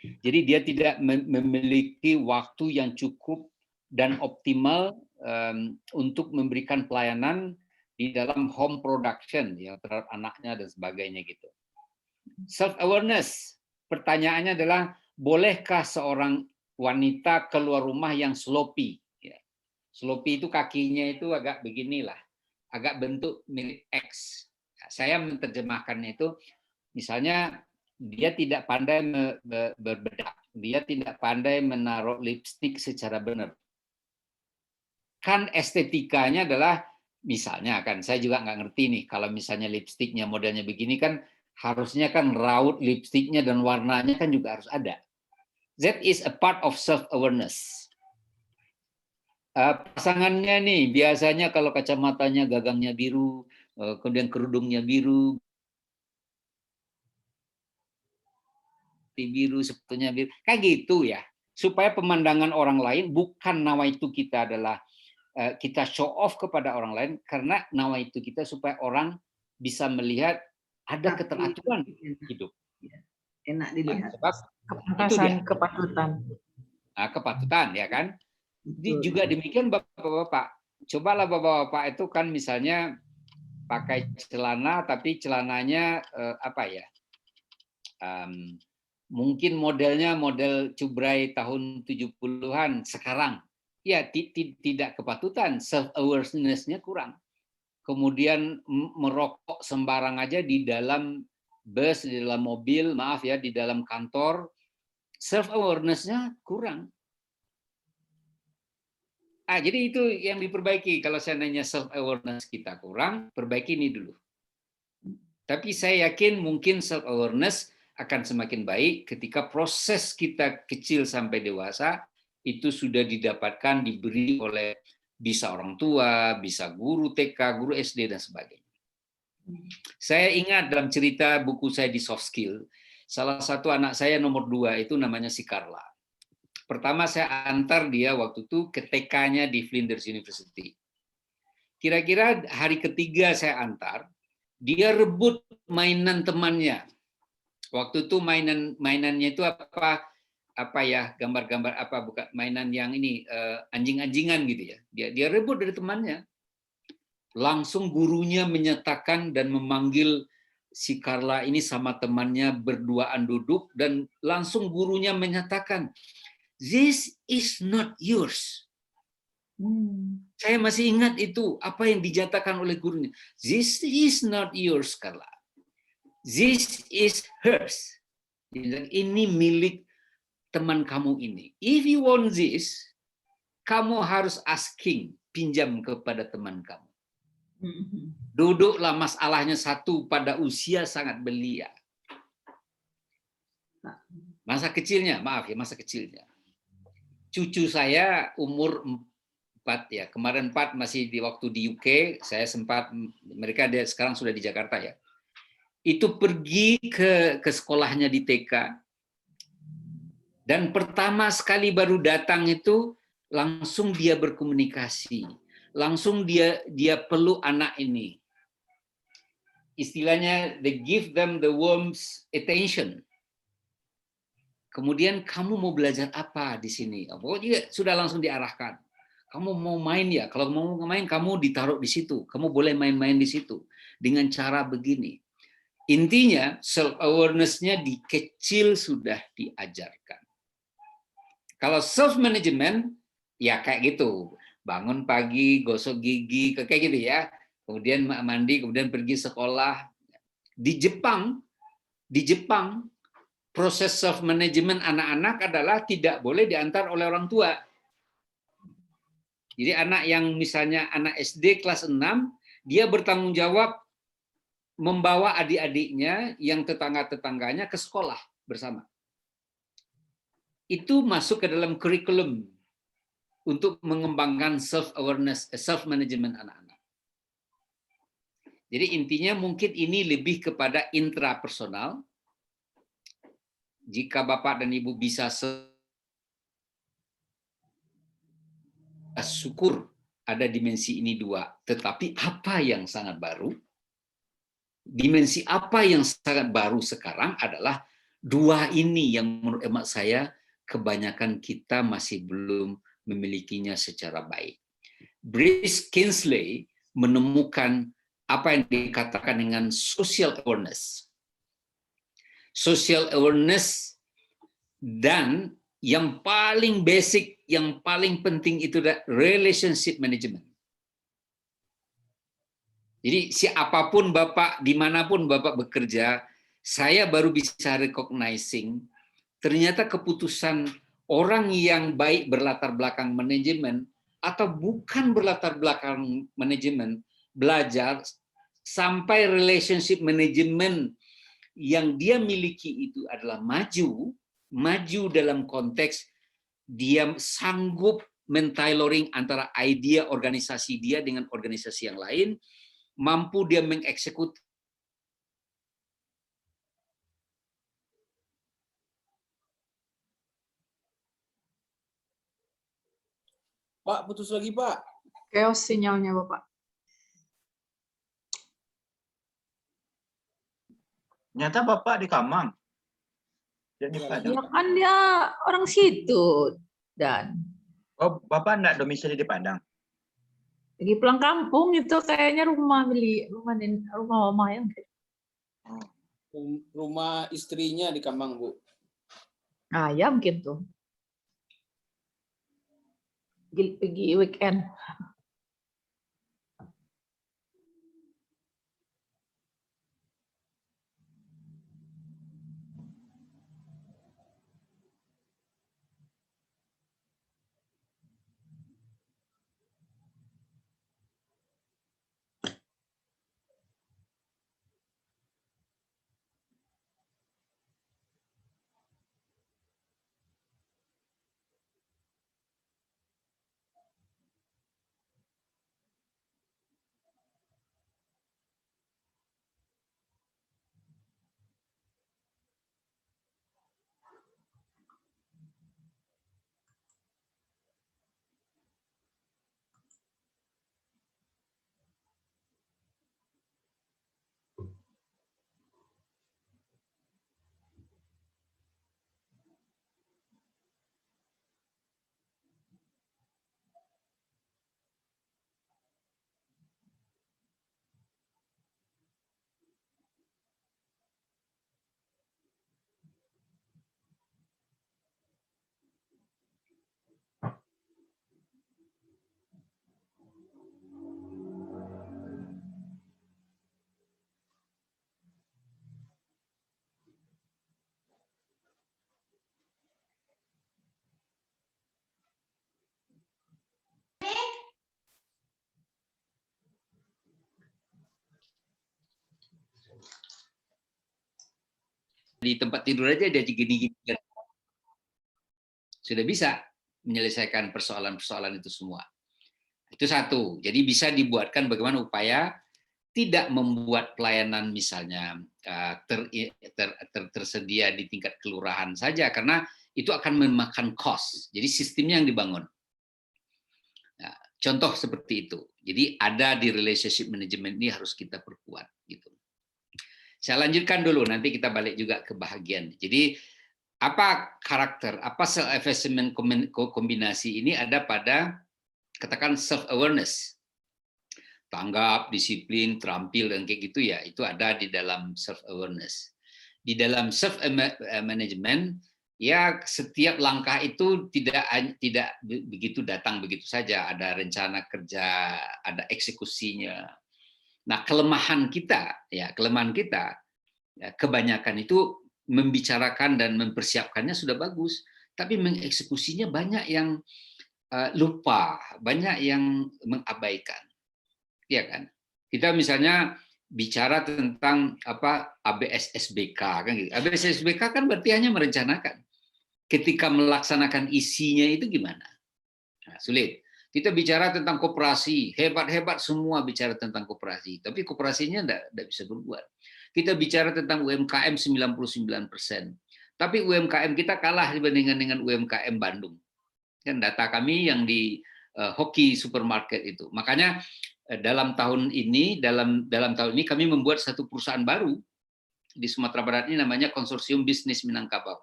Jadi dia tidak memiliki waktu yang cukup dan optimal untuk memberikan pelayanan di dalam home production ya terhadap anaknya dan sebagainya gitu. Self awareness, pertanyaannya adalah bolehkah seorang wanita keluar rumah yang sloppy? Sloppy itu kakinya itu agak beginilah, agak bentuk mirip X. Saya menerjemahkannya itu, misalnya dia tidak pandai berbedak, dia tidak pandai menaruh lipstik secara benar. Kan estetikanya adalah, misalnya kan, saya juga nggak ngerti nih, kalau misalnya lipstiknya modelnya begini kan, harusnya kan raut lipstiknya dan warnanya kan juga harus ada. That is a part of self-awareness. Pasangannya nih biasanya kalau kacamatanya gagangnya biru, kemudian kerudungnya biru, sepatunya biru, kayak gitu ya, supaya pemandangan orang lain bukan nawaitu kita adalah kita show off kepada orang lain, karena nawaitu kita supaya orang bisa melihat ada keteraturan hidup. Enak dilihat. Kepantasan, kepatutan. Kepatutan ya kan. Juga demikian Bapak-bapak, cobalah Bapak-bapak itu kan misalnya pakai celana tapi celananya mungkin modelnya model cubrai tahun 70-an sekarang. Ya tidak kepatutan, self awareness-nya kurang. Kemudian merokok sembarang aja di dalam bus, di dalam mobil, maaf ya, di dalam kantor, self awareness-nya kurang. Jadi itu yang diperbaiki. Kalau seandainya self awareness kita kurang, perbaiki ini dulu. Tapi saya yakin mungkin self awareness akan semakin baik ketika proses kita kecil sampai dewasa itu sudah didapatkan, diberi oleh bisa orang tua, bisa guru TK, guru SD dan sebagainya. Saya ingat dalam cerita buku saya di soft skill, salah satu anak saya nomor 2 itu namanya si Carla. Pertama saya antar dia waktu itu ke TK-nya di Flinders University. Kira-kira hari ketiga saya antar, dia rebut mainan temannya. Waktu itu mainannya itu apa ya, gambar-gambar apa, bukan mainan yang ini anjing-anjingan gitu ya. Dia rebut dari temannya. Langsung gurunya menyatakan dan memanggil si Carla ini sama temannya berduaan duduk, dan langsung gurunya menyatakan, "This is not yours." Saya masih ingat itu apa yang dijatakan oleh gurunya. "This is not yours, Carla. This is hers." Ini milik teman kamu ini. If you want this, kamu harus asking, pinjam kepada teman kamu. Duduklah masalahnya satu pada usia sangat belia. Masa kecilnya, masa kecilnya. Cucu saya umur 4 ya, kemarin 4, masih di waktu di UK, saya sempat, mereka sekarang sudah di Jakarta ya. Itu pergi ke sekolahnya di TK. Dan pertama sekali baru datang itu langsung dia berkomunikasi, langsung dia peluk anak ini. Istilahnya they give them the warmth attention. Kemudian kamu mau belajar apa di sini? Pokoknya sudah langsung diarahkan. Kamu mau main ya? Kalau mau main kamu ditaruh di situ. Kamu boleh main-main di situ dengan cara begini. Intinya self awareness-nya di kecil sudah diajarkan. Kalau self management ya kayak gitu. Bangun pagi, gosok gigi, kayak gitu ya. Kemudian mandi, kemudian pergi sekolah. Di Jepang proses self management anak-anak adalah tidak boleh diantar oleh orang tua. Jadi anak yang misalnya anak SD kelas 6, dia bertanggung jawab membawa adik-adiknya yang tetangga-tetangganya ke sekolah bersama. Itu masuk ke dalam kurikulum untuk mengembangkan self awareness, self management anak-anak. Jadi intinya mungkin ini lebih kepada intrapersonal. Jika Bapak dan Ibu bisa syukur ada dimensi ini dua, tetapi apa yang sangat baru? Dimensi apa yang sangat baru sekarang adalah dua ini yang menurut hemat saya kebanyakan kita masih belum memilikinya secara baik. Bruce Kinsley menemukan apa yang dikatakan dengan social awareness. Social awareness dan yang paling basic, yang paling penting itu adalah relationship management. Jadi siapapun Bapak, dimanapun Bapak bekerja, saya baru bisa recognizing ternyata keputusan orang yang baik berlatar belakang manajemen atau bukan berlatar belakang manajemen, belajar sampai relationship management yang dia miliki itu adalah maju dalam konteks dia sanggup mentailoring antara idea organisasi dia dengan organisasi yang lain, mampu dia mengeksekusi. Pak, putus lagi, Pak. Chaos sinyalnya Bapak. Nyata Bapak di Kamang. Jadi Ya Padang. kan dia orang situ dan Oh, Bapak enggak domisili di Padang. lagi pulang kampung itu kayaknya rumah mama yang Rumah istrinya di Kamang, Bu. ya mungkin tuh. Pergi weekend. Di tempat tidur aja dia gini-gini. Sudah bisa menyelesaikan persoalan-persoalan itu semua. Itu satu. Jadi bisa dibuatkan bagaimana upaya tidak membuat pelayanan misalnya tersedia di tingkat kelurahan saja, karena itu akan memakan cost. Jadi sistemnya yang dibangun. Nah, contoh seperti itu. Jadi ada di relationship management ini harus kita perkuat gitu. Saya lanjutkan dulu, nanti kita balik juga ke bahagian. Jadi apa karakter, apa self assessment kombinasi ini ada pada katakan self awareness. Tanggap, disiplin, terampil dan kayak gitu ya, itu ada di dalam self awareness. Di dalam self management ya setiap langkah itu tidak begitu datang begitu saja, ada rencana kerja, ada eksekusinya. Nah, kelemahan kita ya kebanyakan itu membicarakan dan mempersiapkannya sudah bagus, tapi mengeksekusinya banyak yang lupa, banyak yang mengabaikan. Ya kan? Kita misalnya bicara tentang apa ABS-SBK kan gitu. ABS-SBK kan berarti hanya merencanakan. Ketika melaksanakan isinya itu gimana? Nah, sulit. Kita bicara tentang koperasi, hebat-hebat semua bicara tentang koperasi, tapi koperasinya enggak bisa berbuat. Kita bicara tentang UMKM 99%, tapi UMKM kita kalah dibandingkan dengan UMKM Bandung. Kan data kami yang di Hoki Supermarket itu. Makanya dalam tahun ini kami membuat satu perusahaan baru di Sumatera Barat ini namanya Konsorsium Bisnis Minangkabau.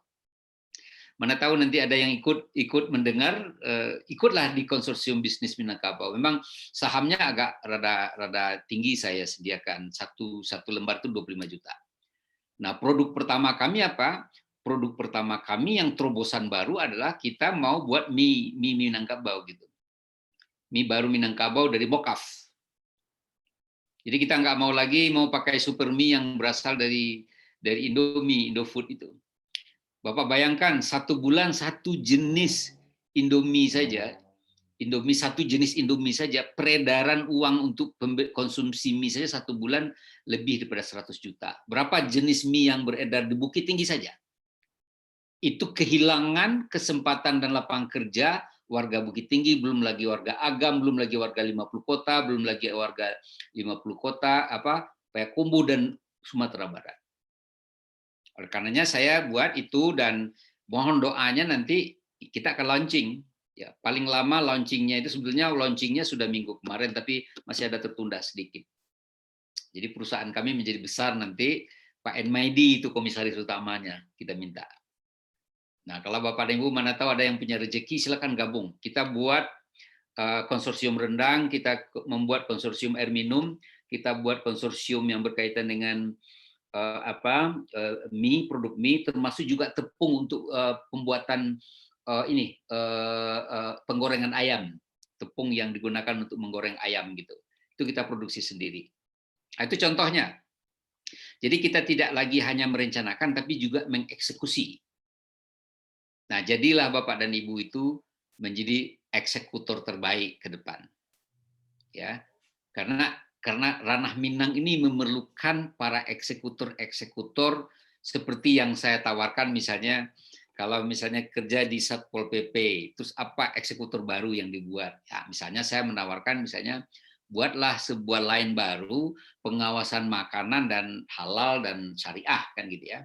Mana tahu nanti ada yang ikut mendengar, ikutlah di Konsorsium Bisnis Minangkabau. Memang sahamnya agak rada tinggi saya sediakan, satu lembar itu 25 juta. Nah, produk pertama kami apa? Produk pertama kami yang terobosan baru adalah kita mau buat mie Minangkabau gitu. Mie baru Minangkabau dari Mokaf. Jadi kita nggak mau lagi pakai super mie yang berasal dari Indomie, Indofood itu. Bapak bayangkan satu bulan satu jenis Indomie saja, satu jenis Indomie saja, peredaran uang untuk konsumsi mie saja satu bulan lebih daripada 100 juta. Berapa jenis mie yang beredar di Bukit Tinggi saja? Itu kehilangan kesempatan dan lapangan kerja warga Bukit Tinggi, belum lagi warga Agam, belum lagi warga 50 kota, belum lagi warga 50 kota, Payakumbuh dan Sumatera Barat. Oleh karenanya saya buat itu dan mohon doanya nanti kita akan launching. Ya, paling lama launchingnya itu sebetulnya launchingnya sudah minggu kemarin, tapi masih ada tertunda sedikit. Jadi perusahaan kami menjadi besar nanti, Pak Enmaidi itu komisaris utamanya kita minta. Nah, kalau Bapak dan Ibu mana tahu ada yang punya rezeki, silakan gabung. Kita buat konsorsium rendang, kita membuat konsorsium air minum, kita buat konsorsium yang berkaitan dengan mie, produk mie, termasuk juga tepung untuk pembuatan penggorengan ayam, tepung yang digunakan untuk menggoreng ayam gitu. Itu kita produksi sendiri. Nah, itu contohnya. Jadi kita tidak lagi hanya merencanakan, tapi juga mengeksekusi. Nah, jadilah Bapak dan Ibu itu menjadi eksekutor terbaik ke depan. Ya. Karena ranah Minang ini memerlukan para eksekutor seperti yang saya tawarkan, misalnya kalau misalnya kerja di Satpol PP, terus apa eksekutor baru yang dibuat? Ya, misalnya saya menawarkan misalnya buatlah sebuah line baru pengawasan makanan dan halal dan syariah kan gitu ya.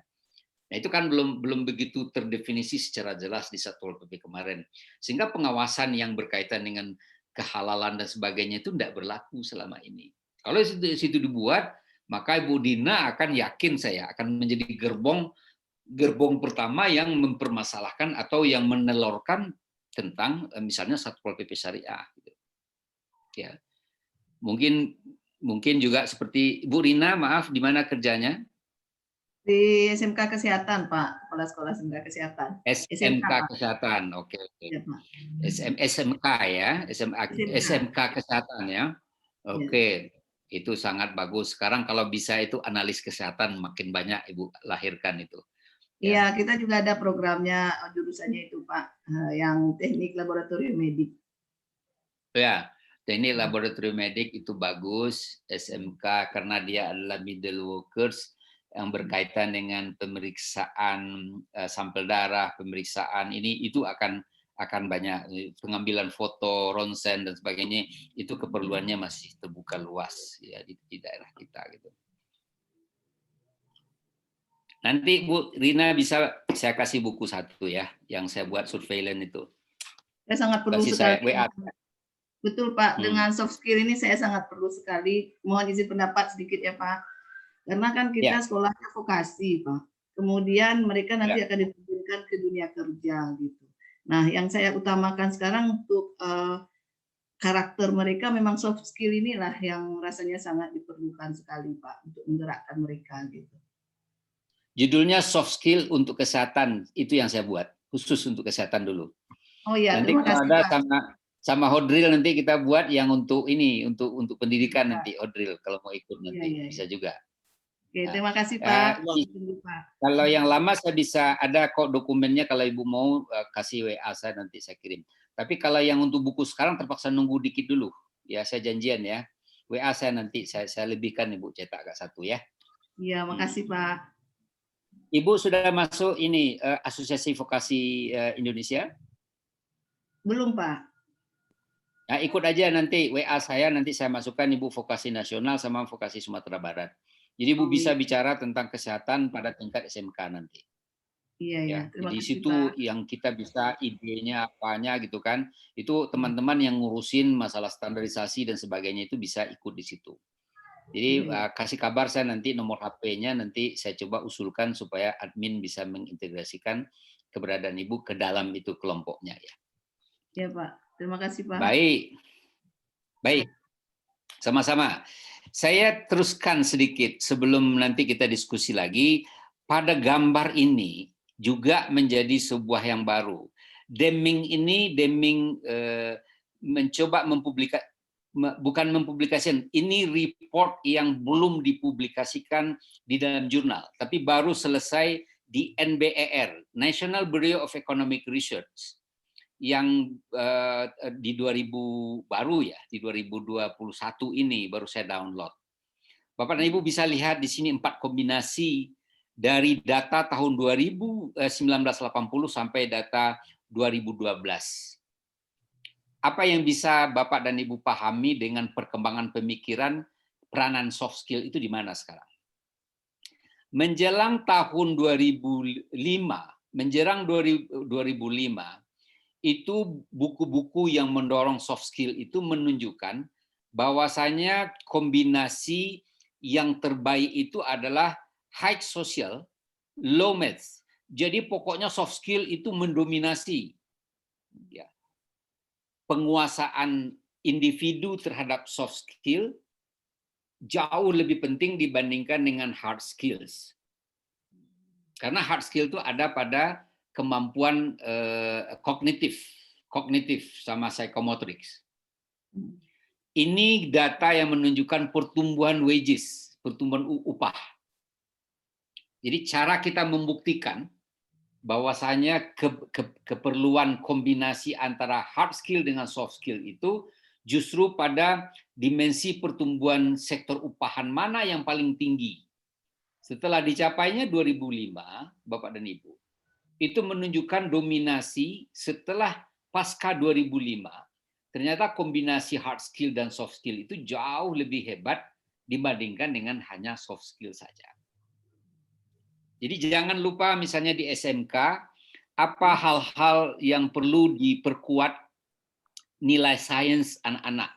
Nah, itu kan belum begitu terdefinisi secara jelas di Satpol PP kemarin. Sehingga pengawasan yang berkaitan dengan kehalalan dan sebagainya itu tidak berlaku selama ini. Kalau situ dibuat, maka Ibu Dina akan yakin saya akan menjadi gerbong pertama yang mempermasalahkan atau yang menelorkan tentang misalnya Satpol PP Syariah. Ya, mungkin juga seperti Ibu Rina, maaf, di mana kerjanya? Di SMK Kesehatan, Pak. Kepala Sekolah SMK Kesehatan. SMK Kesehatan, oke. Ya, Pak. SMK ya, SMK Kesehatan ya. Oke. Itu sangat bagus. Sekarang kalau bisa itu analis kesehatan makin banyak Ibu lahirkan itu. Iya, kita juga ada programnya jurusannya itu, Pak, yang teknik laboratorium medik. Ya, teknik laboratorium medik itu bagus, SMK karena dia adalah middle workers yang berkaitan dengan pemeriksaan sampel darah, pemeriksaan ini itu akan akan banyak pengambilan foto, ronsen dan sebagainya, itu keperluannya masih terbuka luas ya di daerah kita gitu. Nanti Bu Rina bisa saya kasih buku satu ya, yang saya buat surveillance itu. Saya sangat perlu Kasih sekali. saya WA. Betul Pak, dengan soft skill ini saya sangat perlu sekali. Mohon izin pendapat sedikit ya Pak. Karena kan kita sekolahnya vokasi Pak. Kemudian mereka nanti akan diterjunkan ke dunia kerja gitu. Nah, yang saya utamakan sekarang untuk karakter mereka memang soft skill inilah yang rasanya sangat diperlukan sekali Pak untuk menggerakkan mereka gitu. Judulnya soft skill untuk kesehatan, itu yang saya buat khusus untuk kesehatan dulu. Oh iya, Nanti terima kalau kasih ada Pak. sama Hodril nanti kita buat yang untuk ini untuk pendidikan nanti Hodril kalau mau ikut nanti bisa juga. Oke, terima kasih Pak. Kalau yang lama saya bisa ada kok dokumennya, kalau Ibu mau kasih WA saya nanti saya kirim. Tapi kalau yang untuk buku sekarang terpaksa nunggu dikit dulu. Ya saya janjian ya. WA saya nanti saya lebihkan Ibu cetak agak satu ya. Iya, makasih Pak. Ibu sudah masuk ini Asosiasi Vokasi Indonesia? Belum Pak. Nah, ikut aja nanti WA saya, nanti saya masukkan Ibu Vokasi Nasional sama Vokasi Sumatera Barat. Jadi Ibu bisa bicara tentang kesehatan pada tingkat SMK nanti. Iya ya. Di situ yang kita bisa idenya apanya gitu kan. Itu teman-teman yang ngurusin masalah standarisasi dan sebagainya itu bisa ikut di situ. Jadi kasih kabar saya nanti nomor HP-nya, nanti saya coba usulkan supaya admin bisa mengintegrasikan keberadaan Ibu ke dalam itu kelompoknya ya. Ya Pak. Terima kasih Pak. Baik. Sama-sama. Saya teruskan sedikit sebelum nanti kita diskusi lagi. Pada gambar ini juga menjadi sebuah yang baru. Deming ini, mencoba bukan mempublikasikan, ini report yang belum dipublikasikan di dalam jurnal, tapi baru selesai di NBER, National Bureau of Economic Research, yang di 2000 baru ya, di 2021 ini baru saya download. Bapak dan Ibu bisa lihat di sini 4 kombinasi dari data tahun 1980 sampai data 2012. Apa yang bisa Bapak dan Ibu pahami dengan perkembangan pemikiran peranan soft skill itu di mana sekarang? Menjelang tahun 2005, menjelang 2005, itu buku-buku yang mendorong soft skill itu menunjukkan bahwasanya kombinasi yang terbaik itu adalah high social, low maths. Jadi pokoknya soft skill itu mendominasi. Ya. Penguasaan individu terhadap soft skill jauh lebih penting dibandingkan dengan hard skills. Karena hard skill itu ada pada kemampuan kognitif sama psikomotorik. Ini data yang menunjukkan pertumbuhan wages, pertumbuhan upah. Jadi cara kita membuktikan bahwasanya keperluan kombinasi antara hard skill dengan soft skill itu justru pada dimensi pertumbuhan sektor upahan mana yang paling tinggi. Setelah dicapainya 2005, Bapak dan Ibu, itu menunjukkan dominasi setelah pasca 2005. Ternyata kombinasi hard skill dan soft skill itu jauh lebih hebat dibandingkan dengan hanya soft skill saja. Jadi jangan lupa misalnya di SMK, apa hal-hal yang perlu diperkuat nilai sains anak-anak.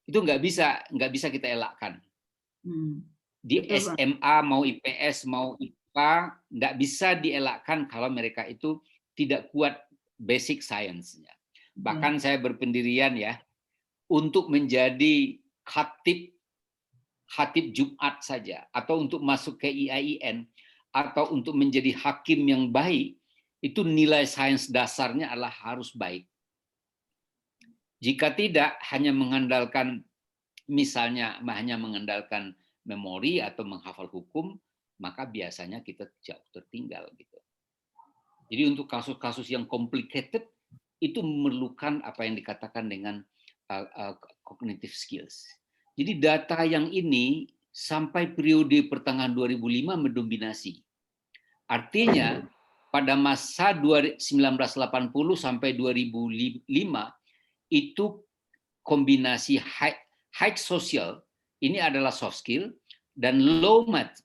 Itu nggak bisa kita elakkan. Di SMA mau IPS mau IPA nggak bisa dielakkan kalau mereka itu tidak kuat basic science-nya. Bahkan saya berpendirian ya untuk menjadi khatib Jumat saja atau untuk masuk ke IAIN atau untuk menjadi hakim yang baik itu nilai sains dasarnya adalah harus baik. Jika tidak hanya mengandalkan misalnya hanya mengandalkan memori atau menghafal hukum, maka biasanya kita jauh tertinggal gitu. Jadi untuk kasus-kasus yang complicated itu memerlukan apa yang dikatakan dengan cognitive skills. Jadi data yang ini sampai periode pertengahan 2005 mendominasi. Artinya pada masa 1980 sampai 2005 itu kombinasi high social ini adalah soft skill dan low maths.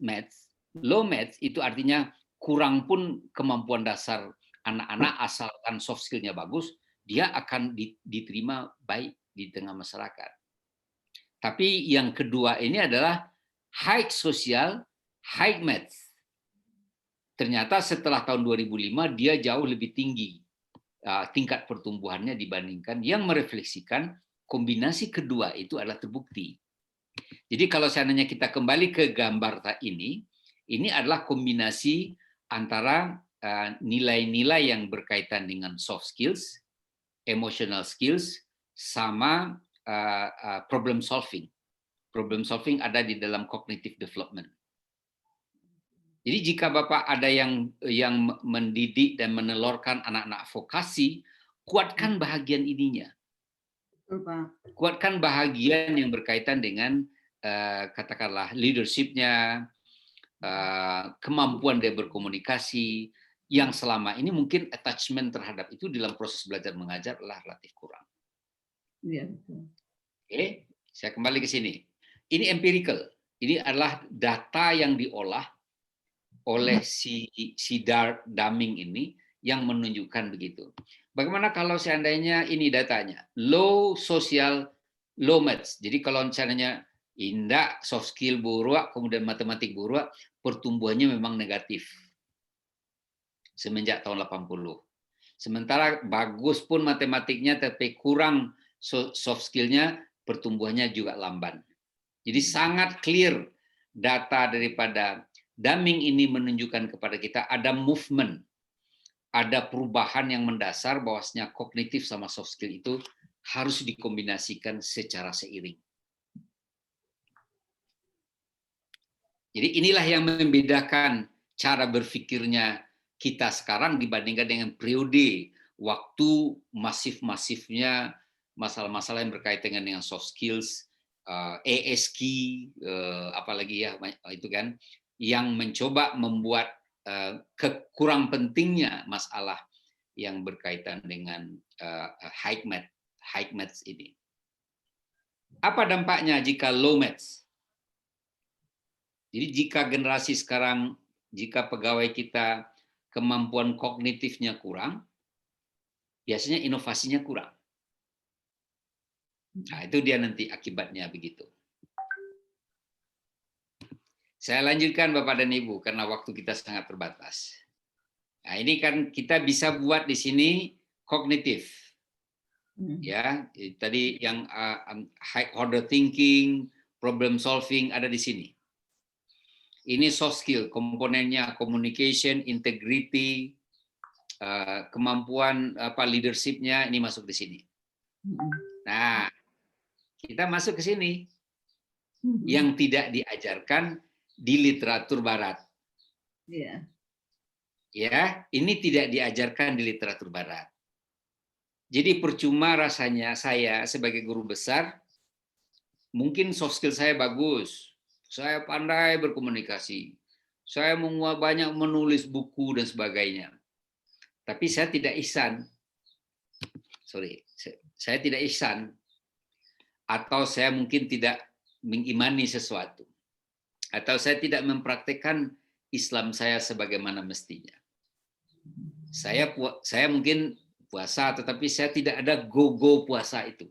Low maths itu artinya kurang pun kemampuan dasar anak-anak asalkan soft skillnya bagus, dia akan diterima baik di tengah masyarakat. Tapi yang kedua ini adalah high social, high maths. Ternyata setelah tahun 2005 dia jauh lebih tinggi tingkat pertumbuhannya dibandingkan yang merefleksikan kombinasi kedua itu adalah terbukti. Jadi kalau seandainya kita kembali ke gambar ini adalah kombinasi antara nilai-nilai yang berkaitan dengan soft skills, emotional skills, sama problem solving. Problem solving ada di dalam cognitive development. Jadi jika Bapak ada yang mendidik dan menelurkan anak-anak vokasi, kuatkan bahagian ininya. Betul, Pak. Kuatkan bahagian yang berkaitan dengan katakanlah leadership-nya, kemampuan dia berkomunikasi, yang selama ini mungkin attachment terhadap itu dalam proses belajar mengajar adalah relatif kurang. Iya, betul. Oke, saya kembali ke sini. Ini empirical. Ini adalah data yang diolah oleh si Deming ini yang menunjukkan begitu. Bagaimana kalau seandainya ini datanya low social, low maths. Jadi kalau seandainya indah soft skill buruk, kemudian matematik buruk, pertumbuhannya memang negatif semenjak tahun 80. Sementara bagus pun matematiknya tapi kurang soft skillnya, pertumbuhannya juga lamban. Jadi sangat clear data daripada Deming ini menunjukkan kepada kita ada movement, ada perubahan yang mendasar bahwasanya kognitif sama soft skill itu harus dikombinasikan secara seiring. Jadi inilah yang membedakan cara berpikirnya kita sekarang dibandingkan dengan periode waktu masif-masifnya masalah-masalah yang berkaitan dengan soft skills, ASK, apalagi ya itu kan, yang mencoba membuat kekurang pentingnya masalah yang berkaitan dengan high maths ini. Apa dampaknya jika low maths? Jadi jika generasi sekarang, jika pegawai kita kemampuan kognitifnya kurang, biasanya inovasinya kurang. Nah, itu dia nanti akibatnya begitu. Saya lanjutkan Bapak dan Ibu karena waktu kita sangat terbatas. Nah, ini kan kita bisa buat di sini kognitif. Ya, tadi yang high order thinking, problem solving ada di sini. Ini soft skill, komponennya communication, integrity, kemampuan leadership-nya ini masuk di sini. Nah, kita masuk ke sini. Yang tidak diajarkan di literatur barat. Iya. Ya, ini tidak diajarkan di literatur barat. Jadi percuma rasanya saya sebagai guru besar, mungkin soft skill saya bagus, saya pandai berkomunikasi, saya banyak menulis buku dan sebagainya. Tapi saya tidak ihsan. Saya tidak ihsan. Atau saya mungkin tidak mengimani sesuatu. Atau saya tidak mempraktekkan Islam saya sebagaimana mestinya. Saya mungkin puasa, tetapi saya tidak ada go puasa itu.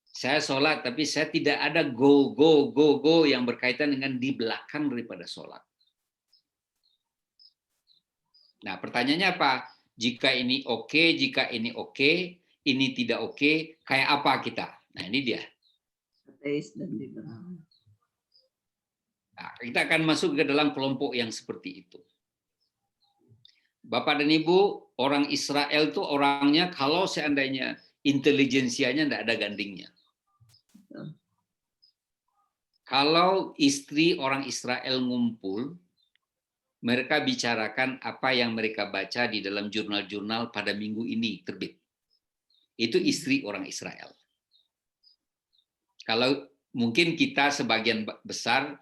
Saya sholat, tapi saya tidak ada go yang berkaitan dengan di belakang daripada sholat. Nah, pertanyaannya apa? Jika ini oke, jika ini oke, ini tidak oke, kayak apa kita? Nah, ini dia. Ateis dan liberal. Nah, kita akan masuk ke dalam kelompok yang seperti itu. Bapak dan Ibu, orang Israel itu orangnya kalau seandainya intelijensianya tidak ada gandingnya. Kalau istri orang Israel ngumpul, mereka bicarakan apa yang mereka baca di dalam jurnal-jurnal pada minggu ini terbit. Itu istri orang Israel. Kalau mungkin kita sebagian besar,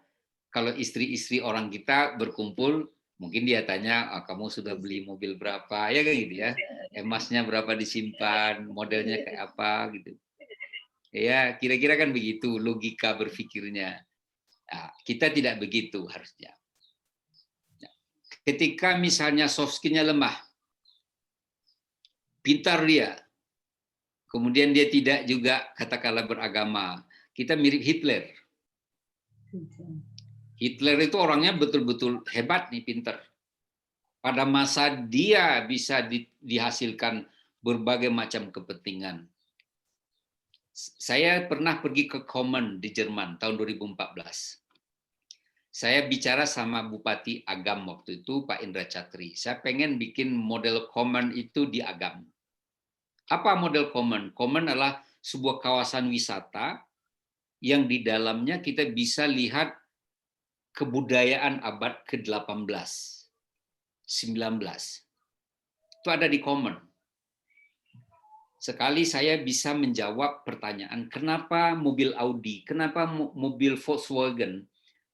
kalau istri-istri orang kita berkumpul, Mungkin dia tanya, kamu sudah beli mobil berapa, ya kan gitu ya. Emasnya berapa disimpan, modelnya kayak apa gitu. Ya, kira-kira kan begitu logika berpikirnya. Nah, kita tidak begitu harusnya. Ketika misalnya soft skill-nya lemah, pintar dia, kemudian dia tidak juga katakanlah beragama, kita mirip Hitler. Hitler itu orangnya betul-betul hebat nih, pintar. Pada masa dia bisa dihasilkan berbagai macam kepentingan. Saya pernah pergi ke Komen di Jerman tahun 2014. Saya bicara sama Bupati Agam waktu itu, Pak Indra Chatri. Saya pengen bikin model Komen itu di Agam. Apa model Komen? Komen adalah sebuah kawasan wisata yang di dalamnya kita bisa lihat kebudayaan abad ke-18, 19. Itu ada di Komen. Sekali saya bisa menjawab pertanyaan, kenapa mobil Audi, kenapa mobil Volkswagen,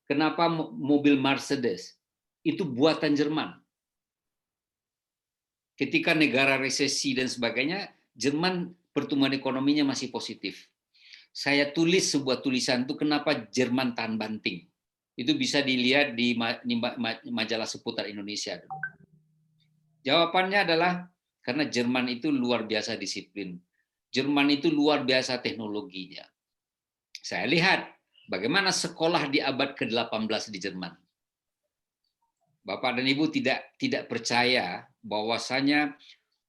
kenapa mobil Mercedes, itu buatan Jerman. Ketika negara resesi dan sebagainya, Jerman pertumbuhan ekonominya masih positif. Saya tulis sebuah tulisan itu kenapa Jerman tahan banting. Itu bisa dilihat di majalah seputar Indonesia. Jawabannya adalah karena Jerman itu luar biasa disiplin. Jerman itu luar biasa teknologinya. Saya lihat bagaimana sekolah di abad ke-18 di Jerman. Bapak dan Ibu tidak percaya bahwasanya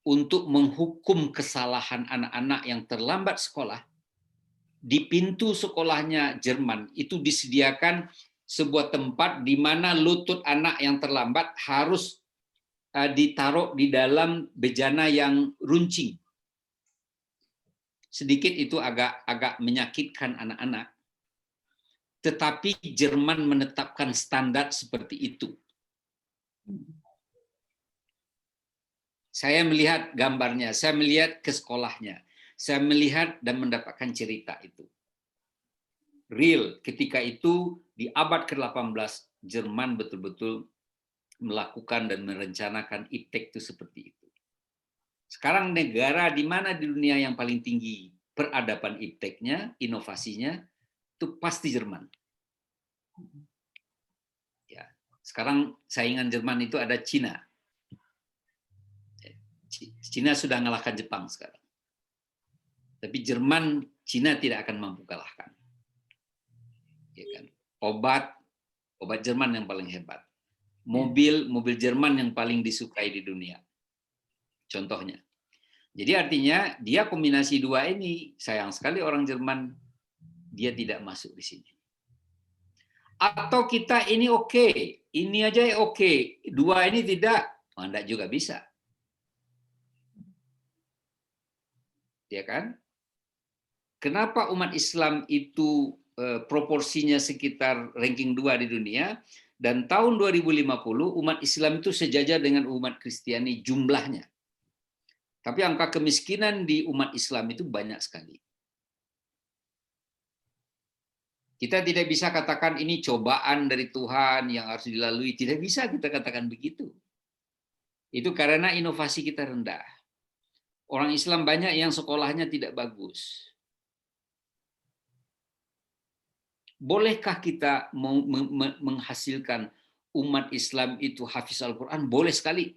untuk menghukum kesalahan anak-anak yang terlambat sekolah, di pintu sekolahnya Jerman itu disediakan sebuah tempat di mana lutut anak yang terlambat harus ditaruh di dalam bejana yang runcing. Sedikit itu agak menyakitkan anak-anak. Tetapi Jerman menetapkan standar seperti itu. Saya melihat gambarnya, saya melihat ke sekolahnya, saya melihat dan mendapatkan cerita itu. Real, ketika itu di abad ke-18, Jerman betul-betul melakukan dan merencanakan iptek itu seperti itu. Sekarang negara di mana di dunia yang paling tinggi peradaban ipteknya, inovasinya, itu pasti Jerman. Ya, sekarang saingan Jerman itu ada Cina. Cina sudah mengalahkan Jepang sekarang. Tapi Jerman, Cina tidak akan mampu kalahkan. Ya kan? Obat Jerman yang paling hebat. Mobil Jerman yang paling disukai di dunia. Contohnya. Jadi artinya dia kombinasi dua ini. Sayang sekali orang Jerman dia tidak masuk di sini. Atau kita ini oke, ini aja oke, dua ini tidak, Anda juga bisa. Ya kan? Kenapa umat Islam itu proporsinya sekitar ranking 2 di dunia, dan tahun 2050 umat Islam itu sejajar dengan umat Kristiani jumlahnya. Tapi angka kemiskinan di umat Islam itu banyak sekali. Kita tidak bisa katakan ini cobaan dari Tuhan yang harus dilalui. Tidak bisa kita katakan begitu. Itu karena inovasi kita rendah. Orang Islam banyak yang sekolahnya tidak bagus. Bolehkah kita menghasilkan umat Islam itu hafiz Al-Quran? Boleh sekali.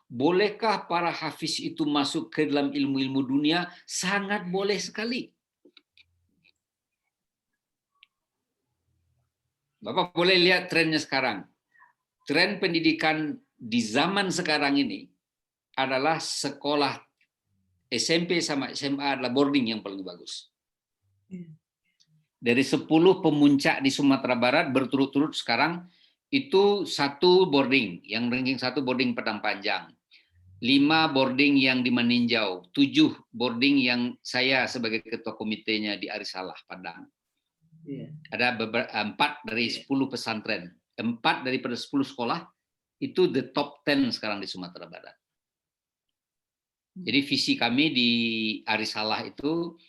Bolehkah para hafiz itu masuk ke dalam ilmu-ilmu dunia? Sangat boleh sekali. Bapak boleh lihat trennya sekarang. Tren pendidikan di zaman sekarang ini adalah sekolah SMP sama SMA adalah boarding yang paling bagus. Dari 10 pemuncak di Sumatera Barat berturut-turut sekarang, itu 1 boarding, yang ranking 1 boarding Padang Panjang. 5 boarding yang di Maninjau, 7 boarding yang saya sebagai ketua komitenya di Arisalah, Padang. Ada 4 dari 10 pesantren. 4 daripada 10 sekolah, itu the top 10 sekarang di Sumatera Barat. Jadi visi kami di Arisalah itu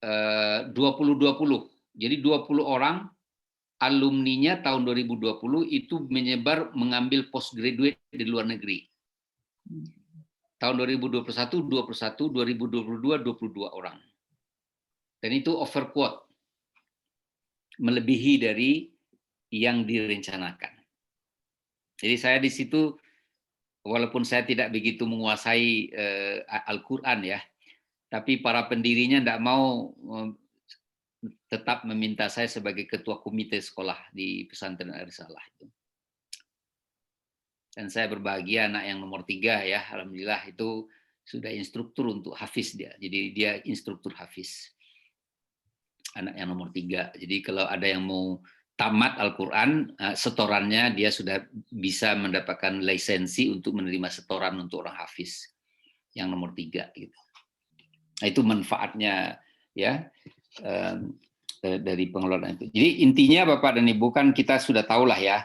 20-20. Jadi 20 orang alumninya tahun 2020 itu menyebar mengambil postgraduate di luar negeri. Tahun 2021, 2022, 22 orang. Dan itu overquote, melebihi dari yang direncanakan. Jadi saya di situ, walaupun saya tidak begitu menguasai Al-Quran ya, tapi para pendirinya tidak mau tetap meminta saya sebagai ketua komite sekolah di pesantren Ar-Risalah itu. Dan saya berbahagia anak yang nomor 3 ya, alhamdulillah itu sudah instruktur untuk hafiz dia. Jadi dia instruktur hafiz. Anak yang nomor 3. Jadi kalau ada yang mau tamat Al-Quran, setorannya dia sudah bisa mendapatkan lisensi untuk menerima setoran untuk orang hafiz yang nomor 3 gitu. Nah, itu manfaatnya ya dari pengelolaan itu. Jadi intinya Bapak dan Ibu kan kita sudah tahulah ya,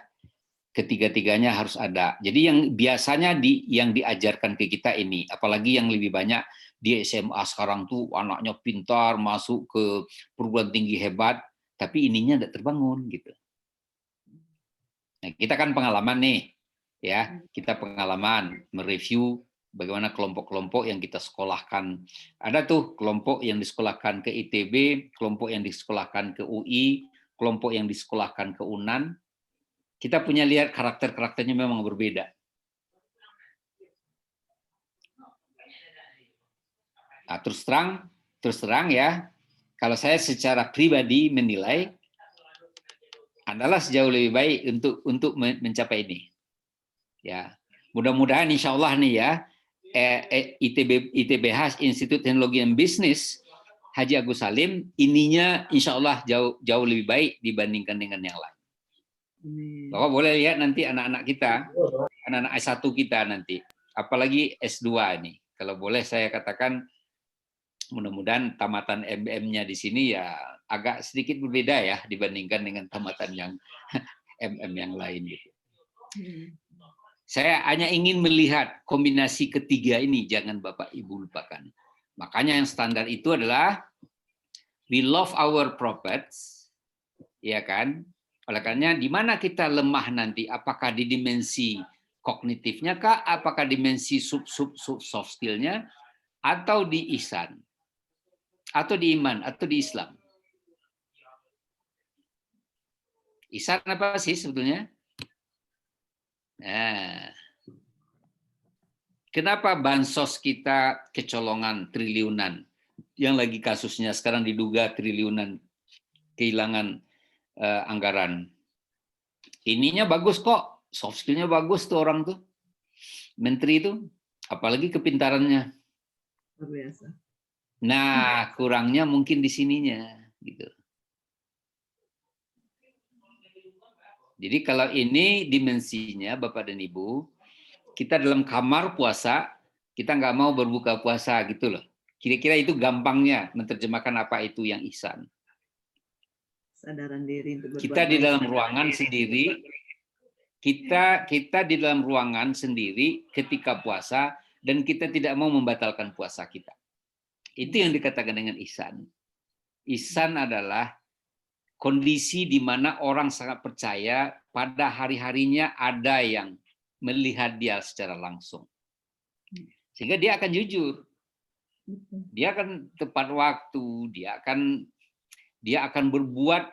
ketiga-tiganya harus ada. Jadi yang biasanya yang diajarkan ke kita ini, apalagi yang lebih banyak di SMA sekarang tuh anaknya pintar, masuk ke perguruan tinggi hebat, tapi ininya tidak terbangun gitu. Nah, kita kan pengalaman nih, ya kita pengalaman mereview bagaimana kelompok-kelompok yang kita sekolahkan. Ada tuh kelompok yang disekolahkan ke ITB, kelompok yang disekolahkan ke UI, kelompok yang disekolahkan ke UNAN. Kita punya lihat karakter-karakternya memang berbeda. Nah, terus terang ya, kalau saya secara pribadi menilai adalah sejauh lebih baik untuk mencapai ini. Ya, mudah-mudahan insya Allah nih ya, ITBH Institut Teknologi dan Bisnis Haji Agus Salim ininya insya Allah jauh lebih baik dibandingkan dengan yang lain. Bapak boleh lihat nanti anak-anak kita, anak-anak S1 kita nanti, apalagi S2 ini. Kalau boleh saya katakan, mudah-mudahan tamatan MM-nya di sini ya agak sedikit berbeda ya dibandingkan dengan tamatan yang MM yang lain gitu. Saya hanya ingin melihat kombinasi ketiga ini, jangan Bapak Ibu lupakan. Makanya yang standar itu adalah we love our prophets, ya kan? Oleh karena di mana kita lemah nanti, apakah di dimensi kognitifnya kah, apakah dimensi sub soft skill-nya, atau di ihsan, atau di iman, atau di Islam. Ihsan apa sih sebetulnya? Nah, kenapa bansos kita kecolongan triliunan, yang lagi kasusnya sekarang diduga triliunan kehilangan anggaran. Ininya bagus kok, soft skill-nya bagus tuh orang tuh, menteri itu, apalagi kepintarannya. Luar biasa. Nah, kurangnya mungkin di sininya, gitu. Jadi kalau ini dimensinya, Bapak dan Ibu, kita dalam kamar puasa, kita nggak mau berbuka puasa gitu loh. Kira-kira itu gampangnya menerjemahkan apa itu yang ihsan. Kesadaran diri untuk Kita di dalam ruangan sendiri, kita di dalam ruangan sendiri ketika puasa dan kita tidak mau membatalkan puasa kita. Itu yang dikatakan dengan ihsan. Ihsan adalah kondisi di mana orang sangat percaya pada hari-harinya ada yang melihat dia secara langsung. Sehingga dia akan jujur. Dia akan tepat waktu, dia akan berbuat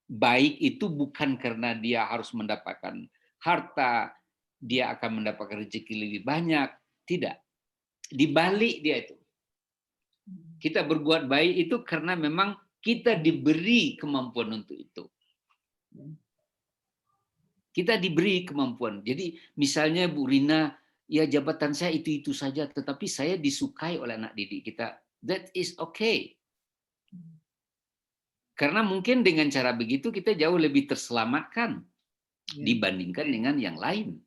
baik itu bukan karena dia harus mendapatkan harta, dia akan mendapatkan rezeki lebih banyak, tidak. Di balik dia itu. Kita berbuat baik itu karena memang kita diberi kemampuan untuk itu. Kita diberi kemampuan. Jadi misalnya Bu Rina, ya jabatan saya itu saja, tetapi saya disukai oleh anak didik kita. That is okay. Karena mungkin dengan cara begitu kita jauh lebih terselamatkan dibandingkan dengan yang lain.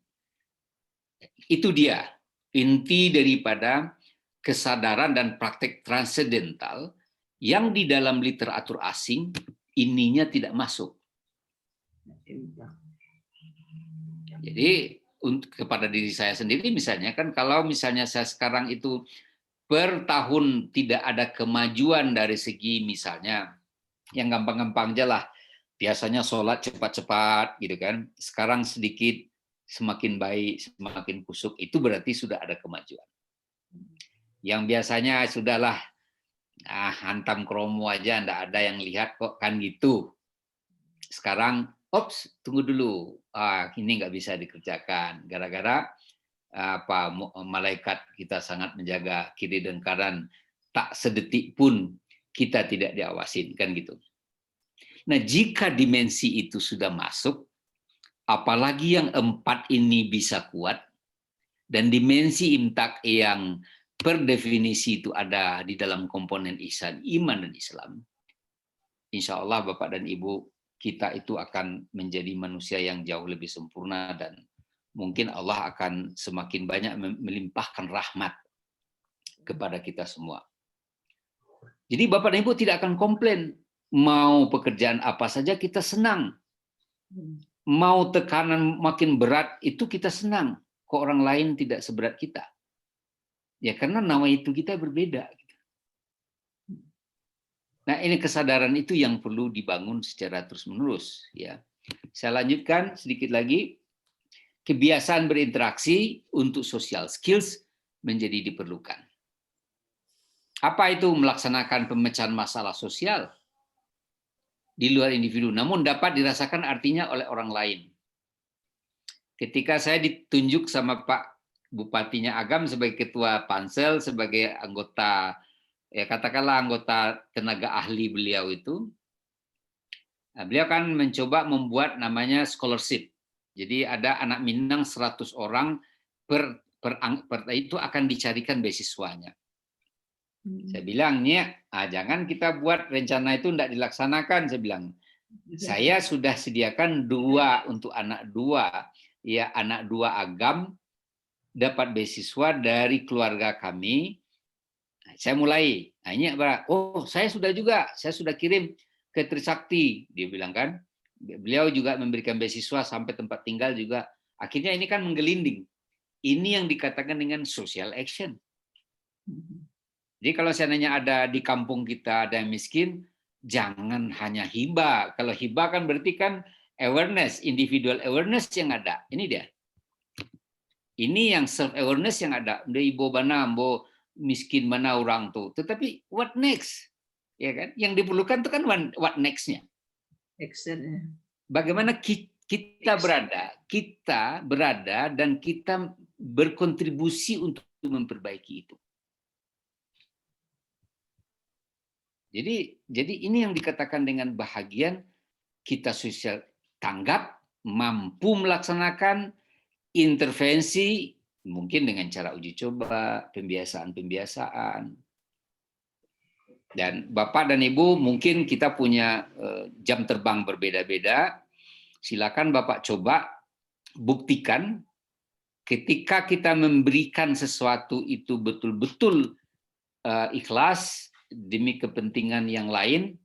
Itu dia inti daripada kesadaran dan praktek transendental yang di dalam literatur asing ininya tidak masuk. Jadi kepada diri saya sendiri misalnya kan kalau misalnya saya sekarang itu per tahun tidak ada kemajuan dari segi misalnya yang gampang-gampang aja lah Biasanya sholat cepat-cepat gitu kan. Sekarang sedikit semakin baik, semakin kusuk, itu berarti sudah ada kemajuan. Yang biasanya sudahlah hantam kromo aja, ndak ada yang lihat kok kan gitu. Sekarang, ops, tunggu dulu, ini nggak bisa dikerjakan gara-gara malaikat kita sangat menjaga kiri dan kanan, tak sedetik pun kita tidak diawasin kan gitu. Nah, jika dimensi itu sudah masuk, apalagi yang 4 ini bisa kuat, dan dimensi imtak yang per definisi itu ada di dalam komponen ihsan, iman dan Islam, insya Allah Bapak dan Ibu, kita itu akan menjadi manusia yang jauh lebih sempurna, dan mungkin Allah akan semakin banyak melimpahkan rahmat kepada kita semua. Jadi Bapak dan Ibu tidak akan komplain. Mau pekerjaan apa saja kita senang. Mau tekanan makin berat itu kita senang. Kok orang lain tidak seberat kita? Ya karena nawa itu kita berbeda. Nah ini kesadaran itu yang perlu dibangun secara terus-menerus. Ya. Saya lanjutkan sedikit lagi. Kebiasaan berinteraksi untuk social skills menjadi diperlukan. Apa itu? Melaksanakan pemecahan masalah sosial di luar individu, namun dapat dirasakan artinya oleh orang lain. Ketika saya ditunjuk sama Pak Bupatinya Agam sebagai ketua pansel, sebagai anggota, ya katakanlah anggota tenaga ahli beliau itu, beliau kan mencoba membuat namanya scholarship. Jadi ada anak Minang 100 orang per itu akan dicarikan beasiswanya. Saya bilang, jangan kita buat rencana itu tidak dilaksanakan. Saya bilang, saya sudah sediakan 2 untuk anak 2, ya anak 2 Agam dapat beasiswa dari keluarga kami. Saya mulai, saya sudah juga, saya sudah kirim ke Trisakti, dia bilang kan. Beliau juga memberikan beasiswa sampai tempat tinggal juga. Akhirnya ini kan menggelinding. Ini yang dikatakan dengan social action. Jadi kalau seandainya ada di kampung kita ada yang miskin, jangan hanya hibah. Kalau hibah kan berarti kan awareness, individual awareness yang ada. Ini dia. Ini yang self awareness yang ada. Udah ibu mana, bo miskin mana orang tuh. Tetapi what next? Ya kan? Yang diperlukan itu kan what next-nya. Action. Bagaimana kita berada dan kita berkontribusi untuk memperbaiki itu. Jadi ini yang dikatakan dengan bahagian kita sosial tanggap, mampu melaksanakan intervensi, mungkin dengan cara uji coba, pembiasaan. Dan Bapak dan Ibu mungkin kita punya jam terbang berbeda-beda. Silakan Bapak coba buktikan ketika kita memberikan sesuatu itu betul-betul ikhlas demi kepentingan yang lain,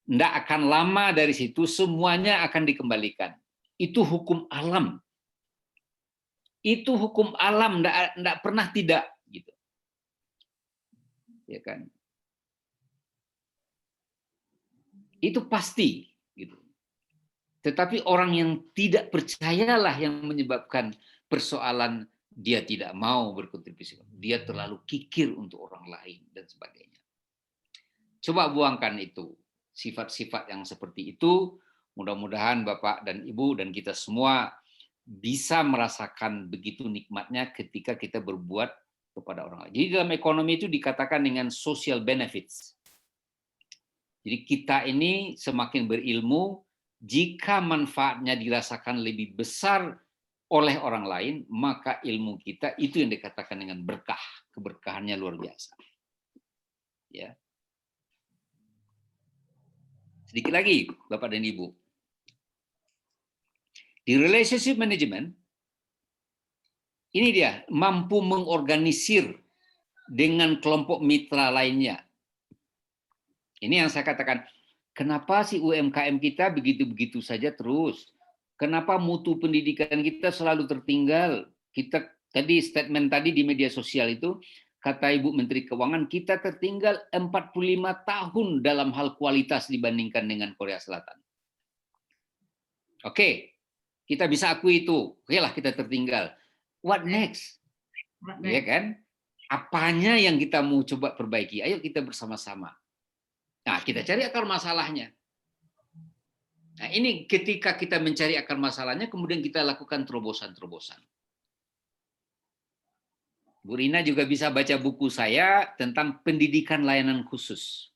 tidak akan lama dari situ semuanya akan dikembalikan. Itu hukum alam. Itu hukum alam, tidak pernah tidak gitu. Ya kan? Itu pasti gitu. Tetapi orang yang tidak percayalah yang menyebabkan persoalan dia tidak mau berkontribusi. Dia terlalu kikir untuk orang lain dan sebagainya. Coba buangkan itu, sifat-sifat yang seperti itu. Mudah-mudahan Bapak dan Ibu dan kita semua bisa merasakan begitu nikmatnya ketika kita berbuat kepada orang lain. Jadi dalam ekonomi itu dikatakan dengan social benefits. Jadi kita ini semakin berilmu, jika manfaatnya dirasakan lebih besar oleh orang lain, maka ilmu kita itu yang dikatakan dengan berkah. Keberkahannya luar biasa. Ya. Sedikit lagi, Bapak dan Ibu. Di relationship management, ini dia, mampu mengorganisir dengan kelompok mitra lainnya. Ini yang saya katakan, kenapa sih UMKM kita begitu-begitu saja terus? Kenapa mutu pendidikan kita selalu tertinggal? Kita tadi statement tadi di media sosial itu, kata Ibu Menteri Keuangan, kita tertinggal 45 tahun dalam hal kualitas dibandingkan dengan Korea Selatan. Oke, kita bisa akui itu. Oke lah, kita tertinggal. What next? Ya kan? Apanya yang kita mau coba perbaiki? Ayo kita bersama-sama. Nah, kita cari akar masalahnya. Nah, ini ketika kita mencari akar masalahnya, kemudian kita lakukan terobosan-terobosan. Bu Rina juga bisa baca buku saya tentang pendidikan layanan khusus.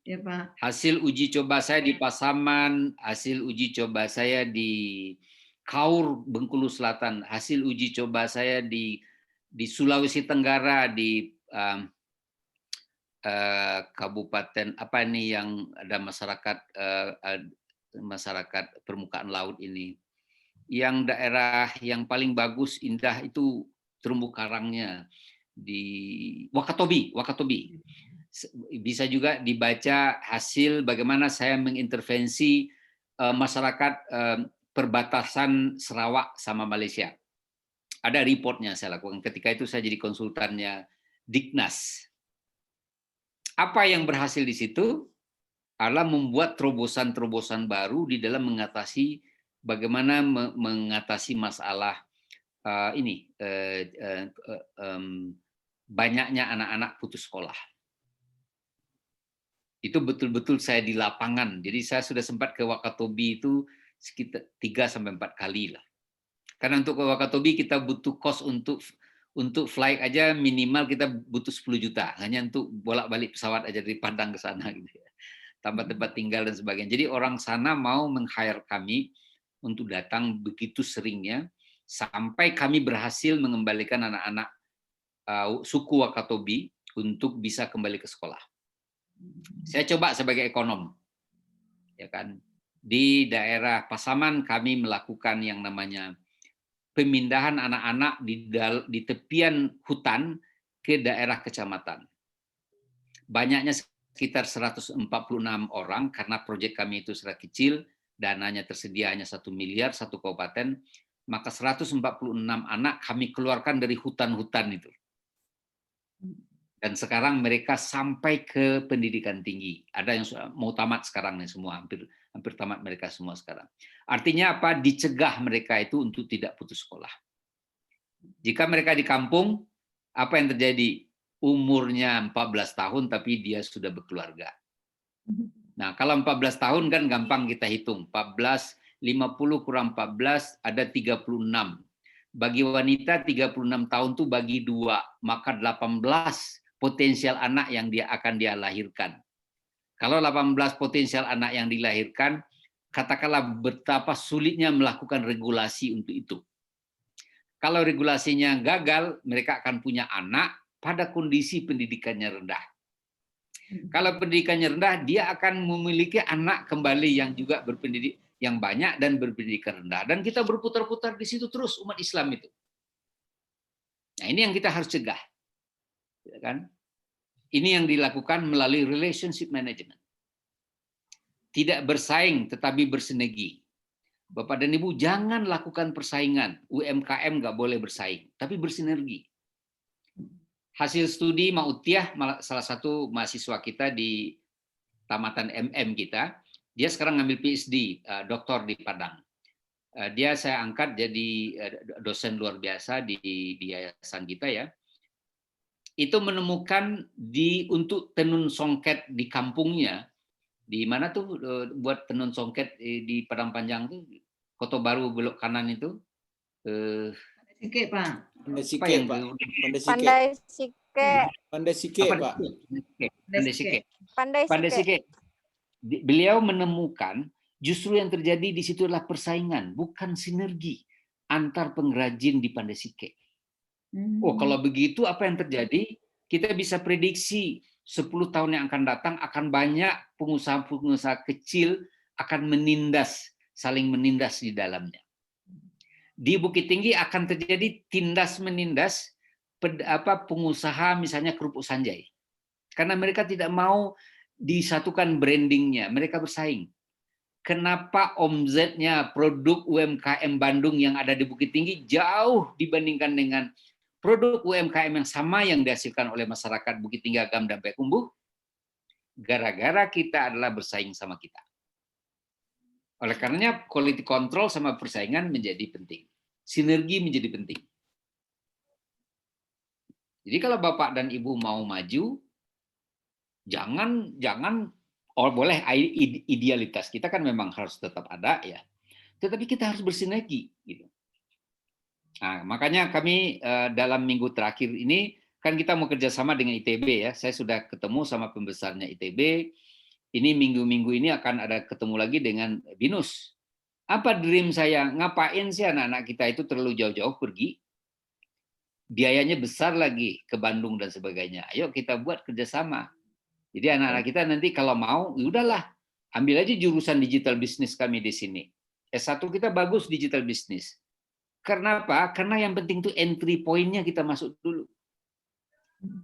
Ya, Pak. Hasil uji coba saya di Pasaman, hasil uji coba saya di Kaur, Bengkulu Selatan, hasil uji coba saya di Sulawesi Tenggara, di kabupaten apa ini yang ada masyarakat permukaan laut ini. Yang daerah yang paling bagus, indah itu terumbu karangnya di Wakatobi. Bisa juga dibaca hasil bagaimana saya mengintervensi masyarakat perbatasan Sarawak sama Malaysia. Ada reportnya saya lakukan. Ketika itu saya jadi konsultannya Dignas. Apa yang berhasil di situ adalah membuat terobosan-terobosan baru di dalam mengatasi bagaimana mengatasi masalah banyaknya anak-anak putus sekolah. Itu betul-betul saya di lapangan. Jadi saya sudah sempat ke Wakatobi itu sekitar 3-4 kali lah. Karena untuk ke Wakatobi kita butuh kos untuk flight aja minimal kita butuh 10 juta. Hanya untuk bolak-balik pesawat aja dari Padang ke sana gitu ya. Tambah tempat tinggal dan sebagainya. Jadi orang sana mau meng-hire kami untuk datang begitu seringnya sampai kami berhasil mengembalikan anak-anak suku Wakatobi untuk bisa kembali ke sekolah. Saya coba sebagai ekonom, ya kan. Di daerah Pasaman kami melakukan yang namanya pemindahan anak-anak di tepian hutan ke daerah kecamatan. Banyaknya sekitar 146 orang karena proyek kami itu sangat kecil, dananya tersedia hanya 1 miliar satu kabupaten, maka 146 anak kami keluarkan dari hutan-hutan itu. Dan sekarang mereka sampai ke pendidikan tinggi. Ada yang mau tamat sekarang nih semua, hampir tamat mereka semua sekarang. Artinya apa? Dicegah mereka itu untuk tidak putus sekolah. Jika mereka di kampung, apa yang terjadi? Umurnya 14 tahun tapi dia sudah berkeluarga. Nah, kalau 14 tahun kan gampang kita hitung. 14, 50 kurang 14 ada 36. Bagi wanita 36 tahun tuh bagi 2, maka 18 potensial anak yang akan dia lahirkan. Kalau 18 potensial anak yang dilahirkan, katakanlah betapa sulitnya melakukan regulasi untuk itu. Kalau regulasinya gagal, mereka akan punya anak pada kondisi pendidikannya rendah. Kalau pendidikannya rendah, dia akan memiliki anak kembali yang juga berpendidik yang banyak dan berpendidikan rendah. Dan kita berputar-putar di situ terus umat Islam itu. Nah, ini yang kita harus cegah. Ya kan? Ini yang dilakukan melalui relationship management. Tidak bersaing tetapi bersinergi. Bapak dan Ibu jangan lakukan persaingan. UMKM nggak boleh bersaing, tapi bersinergi. Hasil studi Mautiah, salah satu mahasiswa kita di tamatan MM kita, dia sekarang ngambil PhD, doktor di Padang. Dia saya angkat jadi dosen luar biasa di yayasan kita ya. Itu menemukan untuk tenun songket di kampungnya, di mana tuh buat tenun songket di Padang Panjang tuh, Kota Baru belok kanan itu. Pandai Sike, Pak. Pandai Sike, Pak. Pandai Sike, Pak. Pandai Sike. Beliau menemukan justru yang terjadi di situ adalah persaingan, bukan sinergi antar pengrajin di Pandai Sike. Oh, kalau begitu apa yang terjadi? Kita bisa prediksi 10 tahun yang akan datang akan banyak pengusaha-pengusaha kecil akan saling menindas di dalamnya. Di Bukit Tinggi akan terjadi tindas-menindas pengusaha misalnya kerupuk Sanjay. Karena mereka tidak mau disatukan brandingnya, mereka bersaing. Kenapa omzetnya produk UMKM Bandung yang ada di Bukit Tinggi jauh dibandingkan dengan produk UMKM yang sama yang dihasilkan oleh masyarakat Bukit Tinggi, Agam, dan Payakumbuh? kumbuh? Gara-gara kita adalah bersaing sama kita. Oleh karenanya quality control sama persaingan menjadi penting. Sinergi menjadi penting. Jadi kalau Bapak dan Ibu mau maju, jangan boleh idealitas kita kan memang harus tetap ada ya. Tetapi kita harus bersinergi gitu. Nah, makanya kami dalam minggu terakhir ini kan kita mau kerjasama dengan ITB ya. Saya sudah ketemu sama pembesarnya ITB. Ini minggu-minggu ini akan ada ketemu lagi dengan BINUS. Apa dream saya? Ngapain sih anak-anak kita itu terlalu jauh-jauh pergi? Biayanya besar lagi ke Bandung dan sebagainya. Ayo kita buat kerjasama. Jadi anak-anak kita nanti kalau mau, ya udahlah, ambil aja jurusan digital business kami di sini. S1 kita bagus digital business. Karena apa? Karena yang penting tuh entry point-nya kita masuk dulu.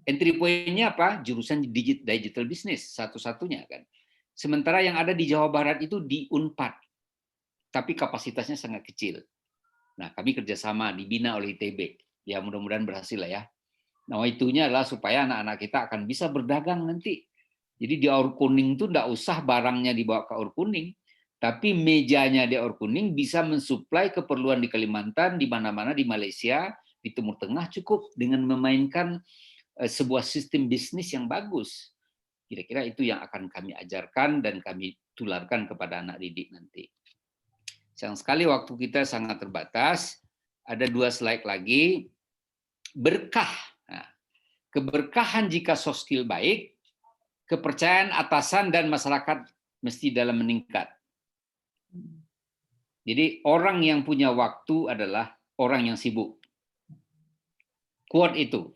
Entry point-nya apa? Jurusan digital business satu-satunya kan. Sementara yang ada di Jawa Barat itu di Unpad, tapi kapasitasnya sangat kecil. Nah, kami kerjasama dibina oleh ITB. Ya mudah-mudahan berhasil lah ya. Nah, itunya adalah supaya anak-anak kita akan bisa berdagang nanti. Jadi di Aur Kuning itu enggak usah barangnya dibawa ke Aur Kuning, tapi mejanya di Aur Kuning bisa mensuplai keperluan di Kalimantan, di mana-mana di Malaysia, di Timur Tengah cukup dengan memainkan sebuah sistem bisnis yang bagus. Kira-kira itu yang akan kami ajarkan dan kami tularkan kepada anak didik nanti. Sayang sekali waktu kita sangat terbatas. Ada 2 slide lagi. Berkah. Nah, keberkahan jika soft skill baik, kepercayaan atasan dan masyarakat mesti dalam meningkat. Jadi orang yang punya waktu adalah orang yang sibuk. Quote itu.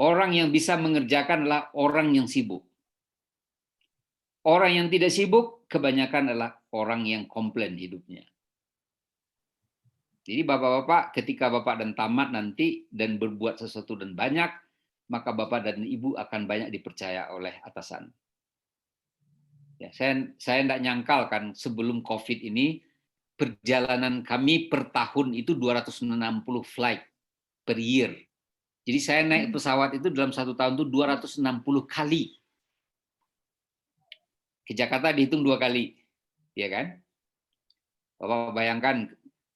Orang yang bisa mengerjakan adalah orang yang sibuk. Orang yang tidak sibuk kebanyakan adalah orang yang komplain hidupnya. Jadi bapak-bapak ketika bapak dan tamat nanti dan berbuat sesuatu dan banyak, maka bapak dan ibu akan banyak dipercaya oleh atasan. Ya, saya tidak nyangkal kan sebelum COVID ini perjalanan kami per tahun itu 260 flight per year. Jadi saya naik pesawat itu dalam 1 tahun itu 260 kali. Ke Jakarta dihitung 2 kali, ya kan? Bapak bayangkan,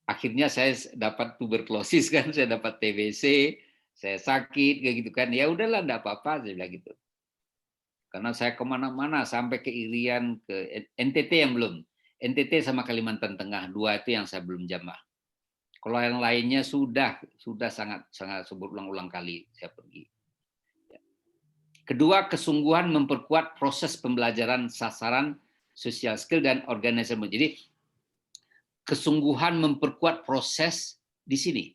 akhirnya saya dapat tuberkulosis kan, saya dapat TBC, saya sakit kayak gitu kan. Ya udahlah, enggak apa-apa, saya bilang gitu. Karena saya kemana-mana sampai ke Irian, ke NTT yang belum. NTT sama Kalimantan Tengah, 2 itu yang saya belum jamah. Kalau yang lainnya sudah sangat berulang-ulang kali saya pergi. Kedua, kesungguhan memperkuat proses pembelajaran sasaran, social skill dan organisasi. Jadi kesungguhan memperkuat proses di sini.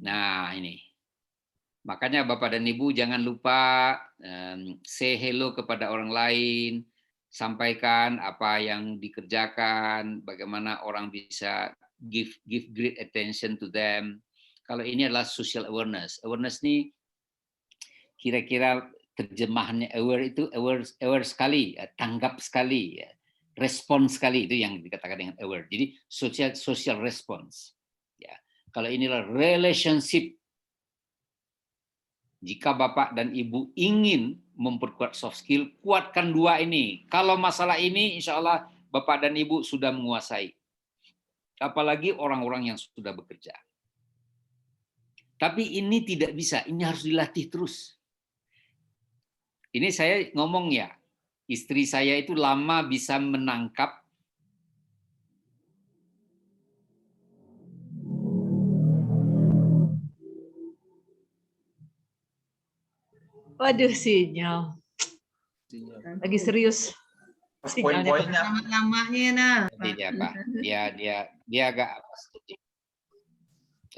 Nah, ini. Makanya Bapak dan Ibu jangan lupa say hello kepada orang lain, sampaikan apa yang dikerjakan, bagaimana orang bisa give great attention to them. Kalau ini adalah social awareness. Awareness ini kira-kira terjemahannya aware itu aware sekali, tanggap sekali, respons sekali itu yang dikatakan dengan aware. Jadi social response. Ya. Kalau inilah relationship. Jika Bapak dan Ibu ingin memperkuat soft skill, kuatkan 2 ini. Kalau masalah ini, insya Allah Bapak dan Ibu sudah menguasai. Apalagi orang-orang yang sudah bekerja. Tapi ini tidak bisa, ini harus dilatih terus. Ini saya ngomong ya, istri saya itu lama bisa menangkap Waduh, sinyal. Lagi serius. Poin-poinnya. Lama-lamanya nah. Tidak, Pak. Dia agak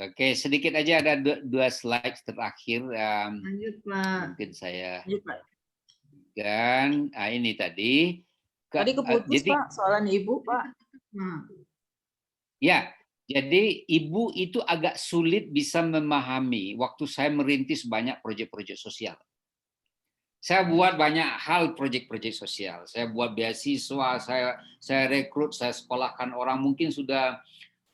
Oke, sedikit aja ada 2 slide terakhir. Lanjut, Pak. Mungkin saya Lanjut, Pak. dan ini tadi. Tadi keputus, Jadi, Pak, soalan Ibu, Pak. Nah, ya, jadi Ibu itu agak sulit bisa memahami waktu saya merintis banyak proyek-proyek sosial. Saya buat banyak hal proyek-proyek sosial. Saya buat beasiswa, saya rekrut, saya sekolahkan orang. Mungkin sudah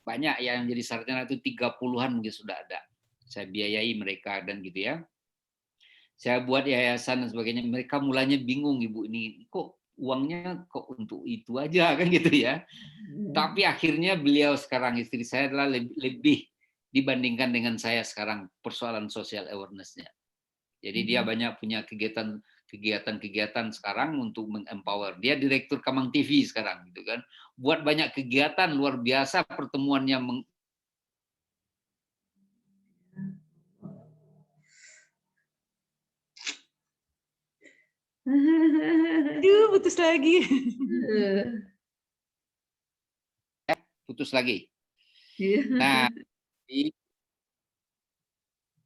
banyak yang jadi sarjana itu 30-an mungkin sudah ada. Saya biayai mereka dan gitu ya. Saya buat yayasan dan sebagainya. Mereka mulanya bingung, Ibu ini kok uangnya kok untuk itu aja kan gitu ya. Tapi akhirnya beliau sekarang, istri saya adalah lebih dibandingkan dengan saya sekarang persoalan social awareness-nya. Jadi dia banyak punya kegiatan sekarang untuk mengempower. Dia direktur Kamang TV sekarang gitu kan. Buat banyak kegiatan luar biasa, pertemuannya Aduh, putus lagi. putus lagi. Iya. Nah,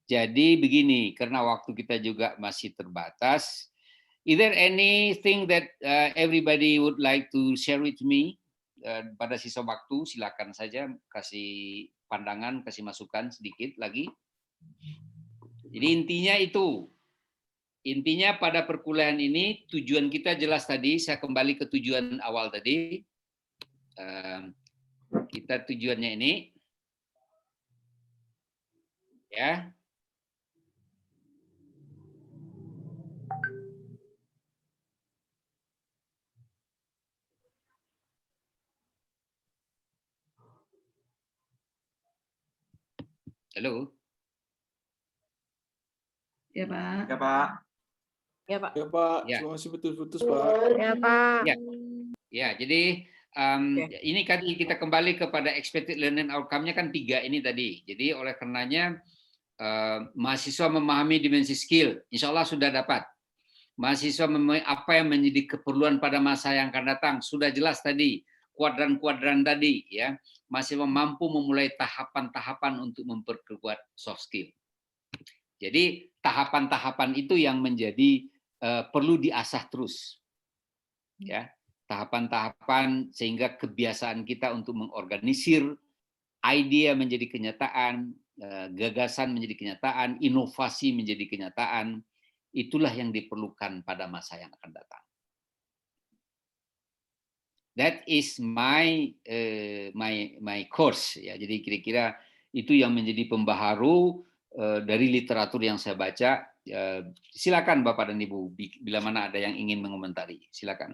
jadi begini, karena waktu kita juga masih terbatas. Is there anything that everybody would like to share with me? Pada sisa waktu, silakan saja kasih pandangan, kasih masukan sedikit lagi. Jadi intinya itu. Intinya pada perkuliahan ini, tujuan kita jelas tadi, saya kembali ke tujuan awal tadi. Kita tujuannya ini, ya. Halo. Ya, Pak. Ya, Pak. Ya, Pak. Ya Pak, Ya. cuma masih putus-putus Pak. Ya, Pak. Ya, ya jadi ini kan kita kembali kepada expected learning outcome-nya kan 3 ini tadi. Jadi oleh karenanya mahasiswa memahami dimensi skill, insya Allah sudah dapat. Mahasiswa memahami apa yang menjadi keperluan pada masa yang akan datang, sudah jelas tadi. Kuadran-kuadran tadi, ya. Mahasiswa mampu memulai tahapan-tahapan untuk memperkuat soft skill. Jadi tahapan-tahapan itu yang menjadi perlu diasah terus, ya, tahapan-tahapan sehingga kebiasaan kita untuk mengorganisir ide menjadi kenyataan, gagasan menjadi kenyataan, inovasi menjadi kenyataan, itulah yang diperlukan pada masa yang akan datang. That is my course, ya. Jadi kira-kira itu yang menjadi pembaharu dari literatur yang saya baca. Silakan Bapak dan Ibu, bila mana ada yang ingin mengomentari, silakan.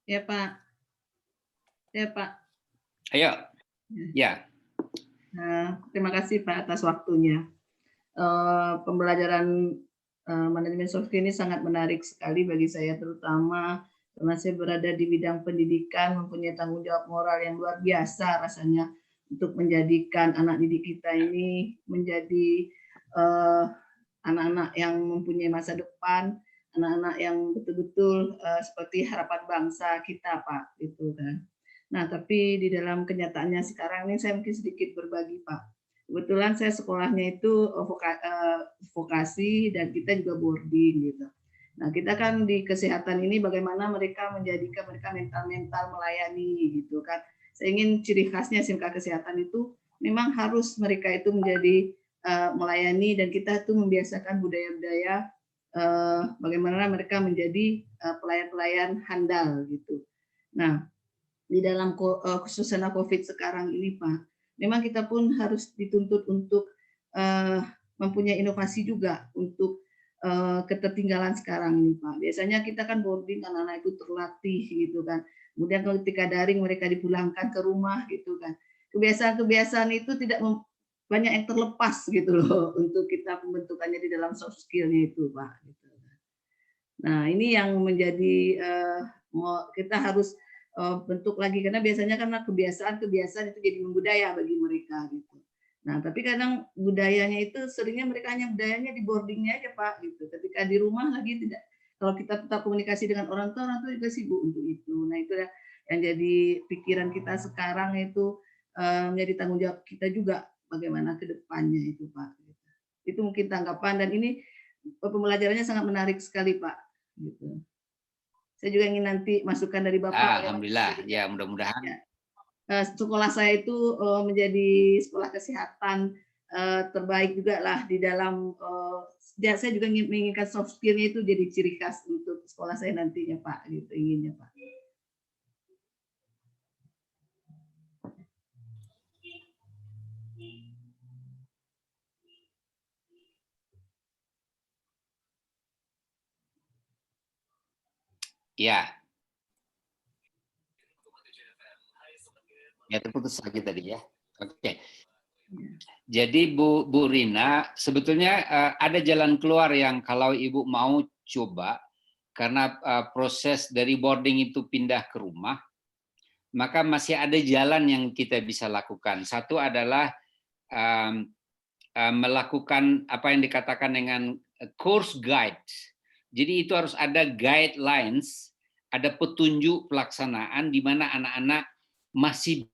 Ya, Pak. Ya, Pak. Ayo. Ya. Nah, terima kasih Pak atas waktunya. Pembelajaran manajemen soft skill ini sangat menarik sekali bagi saya, terutama karena saya berada di bidang pendidikan, mempunyai tanggung jawab moral yang luar biasa rasanya untuk menjadikan anak didik kita ini menjadi anak-anak yang mempunyai masa depan, anak-anak yang betul-betul seperti harapan bangsa kita, Pak, gitu kan. Nah, tapi di dalam kenyataannya sekarang ini saya mungkin sedikit berbagi, Pak. Kebetulan saya sekolahnya itu vokasi dan kita juga boarding gitu. Nah, kita kan di kesehatan ini bagaimana mereka menjadikan mereka mental melayani gitu kan. Saya ingin ciri khasnya SMK kesehatan itu memang harus mereka itu menjadi melayani, dan kita tuh membiasakan budaya-budaya bagaimana mereka menjadi pelayan-pelayan handal gitu. Nah, di dalam suasana COVID sekarang ini, Pak, memang kita pun harus dituntut untuk mempunyai inovasi juga untuk ketertinggalan sekarang ini, Pak. Biasanya kita kan boarding, anak-anak itu terlatih gitu kan. Kemudian ketika daring mereka dipulangkan ke rumah gitu kan. Kebiasaan-kebiasaan itu tidak banyak yang terlepas gitu loh untuk kita pembentukannya di dalam soft skill-nya itu, Pak. Nah, ini yang menjadi kita harus bentuk lagi, karena biasanya karena kebiasaan itu jadi budaya bagi mereka gitu. Nah, tapi kadang budayanya itu seringnya mereka hanya budayanya di boardingnya aja, Pak, gitu. Ketika di rumah lagi tidak. Kalau kita tetap komunikasi dengan orang tua juga sibuk untuk itu. Nah, itu yang jadi pikiran kita sekarang itu menjadi tanggung jawab kita juga bagaimana ke depannya itu, Pak. Itu mungkin tanggapan, dan ini pembelajarannya sangat menarik sekali, Pak. Gitu. Saya juga ingin nanti masukan dari Bapak. Alhamdulillah, ya mudah-mudahan. Ya. Sekolah saya itu menjadi sekolah kesehatan terbaik juga lah di dalam. Saya juga menginginkan soft skill-nya itu jadi ciri khas untuk sekolah saya nantinya, Pak. Gitu inginnya, Pak. Ya. Ya, terputus lagi tadi ya. Oke. Jadi Bu Rina, sebetulnya ada jalan keluar yang kalau Ibu mau coba, karena proses dari boarding itu pindah ke rumah, maka masih ada jalan yang kita bisa lakukan. Satu adalah melakukan apa yang dikatakan dengan course guide. Jadi itu harus ada guidelines, ada petunjuk pelaksanaan di mana anak-anak masih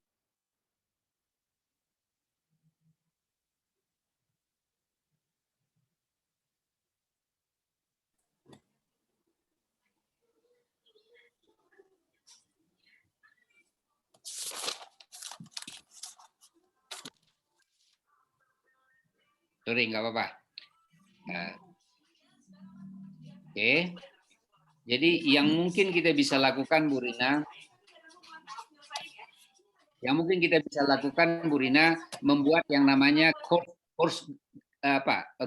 sorry, nggak apa-apa. Oke. Jadi yang mungkin kita bisa lakukan, Bu Rina, membuat yang namanya course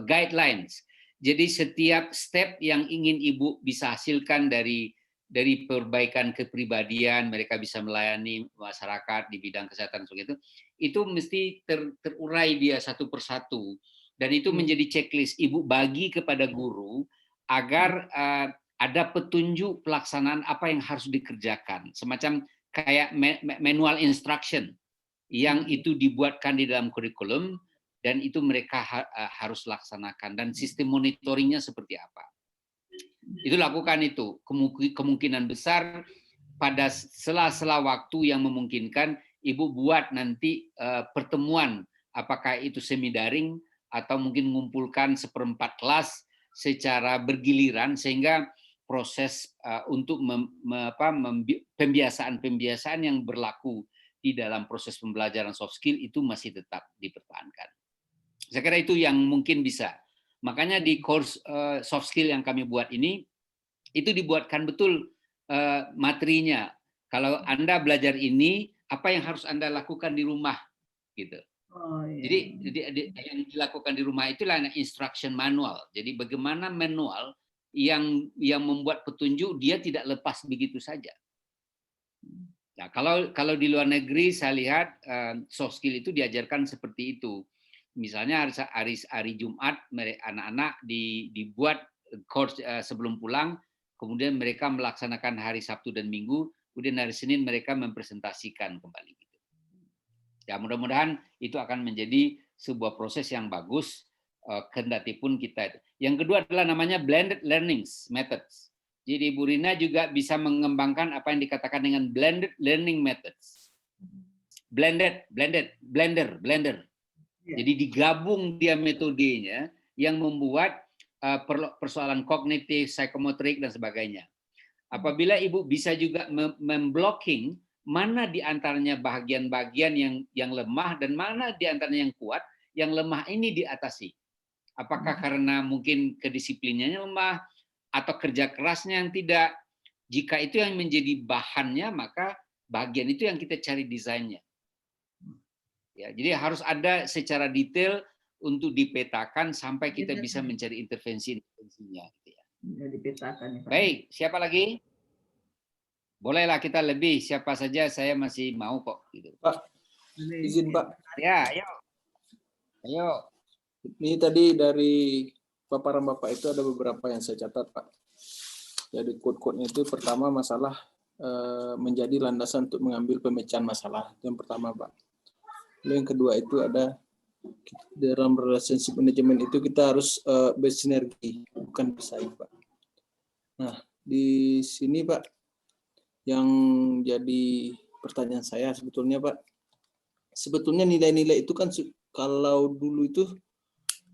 guidelines. Jadi setiap step yang ingin Ibu bisa hasilkan dari perbaikan kepribadian, mereka bisa melayani masyarakat di bidang kesehatan seperti itu mesti terurai dia satu persatu. Dan itu menjadi checklist Ibu bagi kepada guru agar ada petunjuk pelaksanaan apa yang harus dikerjakan. Semacam kayak manual instruction yang itu dibuatkan di dalam kurikulum dan itu mereka harus laksanakan. Dan sistem monitoringnya seperti apa. Itu lakukan itu. Kemungkinan besar pada sela-sela waktu yang memungkinkan Ibu buat nanti pertemuan, apakah itu semi daring atau mungkin mengumpulkan seperempat kelas secara bergiliran sehingga proses untuk pembiasaan yang berlaku di dalam proses pembelajaran soft skill itu masih tetap dipertahankan. Saya kira itu yang mungkin bisa. Makanya di course soft skill yang kami buat ini, itu dibuatkan betul materinya. Kalau Anda belajar ini, apa yang harus Anda lakukan di rumah, gitu. Oh, iya. Jadi yang dilakukan di rumah itulah instruction manual. Jadi bagaimana manual yang membuat petunjuk dia tidak lepas begitu saja. Nah, kalau di luar negeri saya lihat soft skill itu diajarkan seperti itu. Misalnya hari Jumat anak-anak dibuat course sebelum pulang, kemudian mereka melaksanakan hari Sabtu dan Minggu, kemudian hari Senin mereka mempresentasikan kembali. Ya, mudah-mudahan itu akan menjadi sebuah proses yang bagus, kendati pun kita. Yang kedua adalah namanya blended learning methods. Jadi Bu Rina juga bisa mengembangkan apa yang dikatakan dengan blended learning methods. Blender. Jadi digabung dia metodenya yang membuat persoalan kognitif, psikomotorik dan sebagainya. Apabila Ibu bisa juga memblocking mana di antaranya bagian-bagian yang lemah dan mana di antaranya yang kuat, yang lemah ini diatasi. Apakah karena mungkin kedisiplinannya lemah atau kerja kerasnya yang tidak. Jika itu yang menjadi bahannya, maka bagian itu yang kita cari desainnya. Ya, jadi harus ada secara detail untuk dipetakan sampai kita bisa mencari intervensi-intervensinya. Gitu ya. Dipetakan. Baik, siapa lagi? Bolehlah kita lebih, siapa saja saya masih mau kok. Gitu. Pak, izin Pak. Ya, ayo. Ini tadi dari paparan Bapak itu ada beberapa yang saya catat Pak. Jadi quote-quote-nya itu pertama masalah menjadi landasan untuk mengambil pemecahan masalah. Itu yang pertama Pak. Lalu yang kedua itu ada dalam relationship management itu kita harus bersinergi, bukan bersaing Pak. Nah, di sini Pak, yang jadi pertanyaan saya sebetulnya Pak, sebetulnya nilai-nilai itu kan kalau dulu itu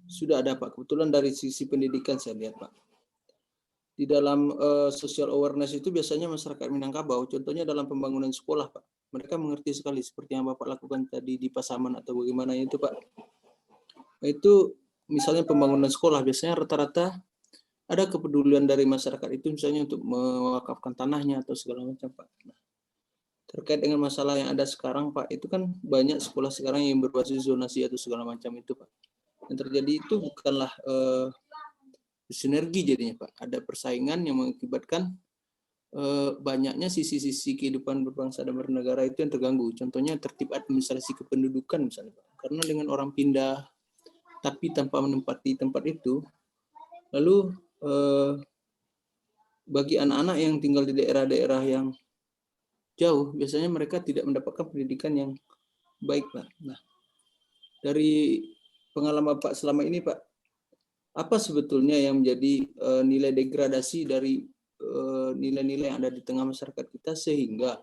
sudah ada Pak, kebetulan dari sisi pendidikan saya lihat Pak. Di dalam social awareness itu biasanya masyarakat Minangkabau, contohnya dalam pembangunan sekolah Pak, mereka mengerti sekali seperti yang Bapak lakukan tadi di Pasaman atau bagaimana itu Pak. Itu misalnya pembangunan sekolah biasanya rata-rata ada kepedulian dari masyarakat itu misalnya untuk mewakafkan tanahnya atau segala macam Pak. Nah, terkait dengan masalah yang ada sekarang Pak, itu kan banyak sekolah sekarang yang berbasis zonasi atau segala macam itu Pak. Yang terjadi itu bukanlah sinergi jadinya Pak. Ada persaingan yang mengakibatkan banyaknya sisi-sisi kehidupan berbangsa dan bernegara itu yang terganggu. Contohnya tertib administrasi kependudukan misalnya, Pak. Karena dengan orang pindah tapi tanpa menempati tempat itu, lalu bagi anak-anak yang tinggal di daerah-daerah yang jauh, biasanya mereka tidak mendapatkan pendidikan yang baik, Pak. Nah, dari pengalaman Pak selama ini, Pak, apa sebetulnya yang menjadi nilai degradasi dari nilai-nilai yang ada di tengah masyarakat kita sehingga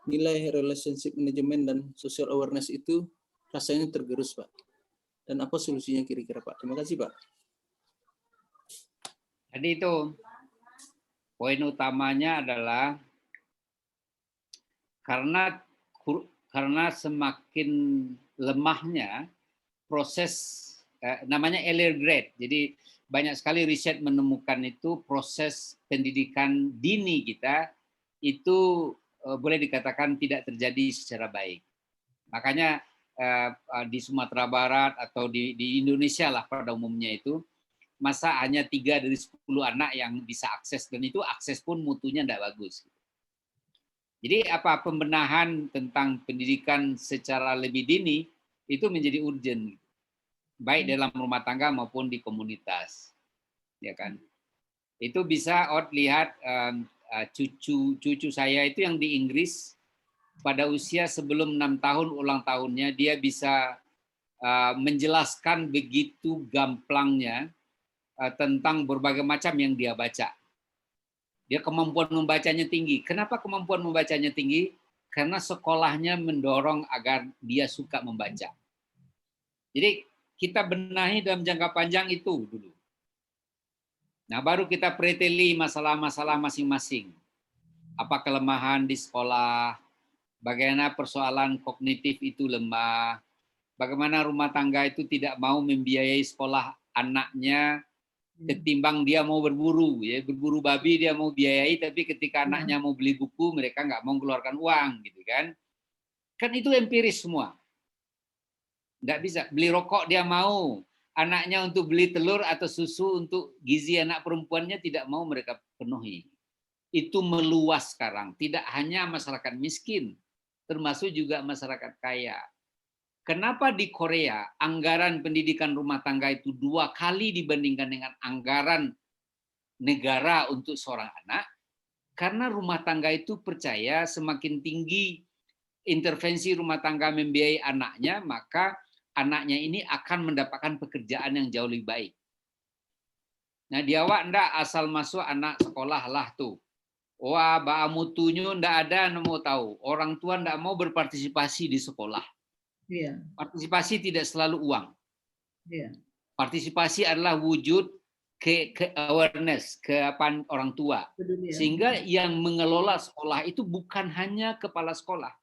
nilai relationship management dan social awareness itu rasanya tergerus, Pak? Dan apa solusinya kira-kira, Pak? Terima kasih, Pak. Jadi itu poin utamanya adalah karena semakin lemahnya proses namanya early grade. Jadi banyak sekali riset menemukan itu proses pendidikan dini kita itu boleh dikatakan tidak terjadi secara baik. Makanya di Sumatera Barat atau di Indonesia lah pada umumnya itu masa hanya 3 dari 10 anak yang bisa akses, dan itu akses pun mutunya tidak bagus. Jadi pembenahan tentang pendidikan secara lebih dini itu menjadi urgent, baik dalam rumah tangga maupun di komunitas, ya kan? Itu bisa lihat cucu saya itu yang di Inggris pada usia sebelum 6 tahun ulang tahunnya dia bisa menjelaskan begitu gamplangnya tentang berbagai macam yang dia baca. Dia kemampuan membacanya tinggi. Kenapa kemampuan membacanya tinggi? Karena sekolahnya mendorong agar dia suka membaca. Jadi kita benahi dalam jangka panjang itu dulu. Nah, baru kita preteli masalah-masalah masing-masing. Apa kelemahan di sekolah, bagaimana persoalan kognitif itu lemah, bagaimana rumah tangga itu tidak mau membiayai sekolah anaknya ketimbang dia mau berburu, ya berburu babi dia mau biayai, tapi ketika anaknya mau beli buku mereka nggak mau keluarkan uang, gitu kan? Kan itu empiris semua. Nggak bisa beli rokok dia mau, anaknya untuk beli telur atau susu untuk gizi anak perempuannya tidak mau mereka penuhi. Itu meluas sekarang, tidak hanya masyarakat miskin, termasuk juga masyarakat kaya. Kenapa di Korea anggaran pendidikan rumah tangga itu 2 kali dibandingkan dengan anggaran negara untuk seorang anak? Karena rumah tangga itu percaya semakin tinggi intervensi rumah tangga membiayai anaknya, maka anaknya ini akan mendapatkan pekerjaan yang jauh lebih baik. Nah, di awak ndak asal masuk anak sekolah lah tuh. Wah, mutunya ndak ada, mau tahu. Orang tua ndak mau berpartisipasi di sekolah. Iya. Partisipasi tidak selalu uang. Iya. Partisipasi adalah wujud ke awareness, ke orang tua. Sehingga yang mengelola sekolah itu bukan hanya kepala sekolah.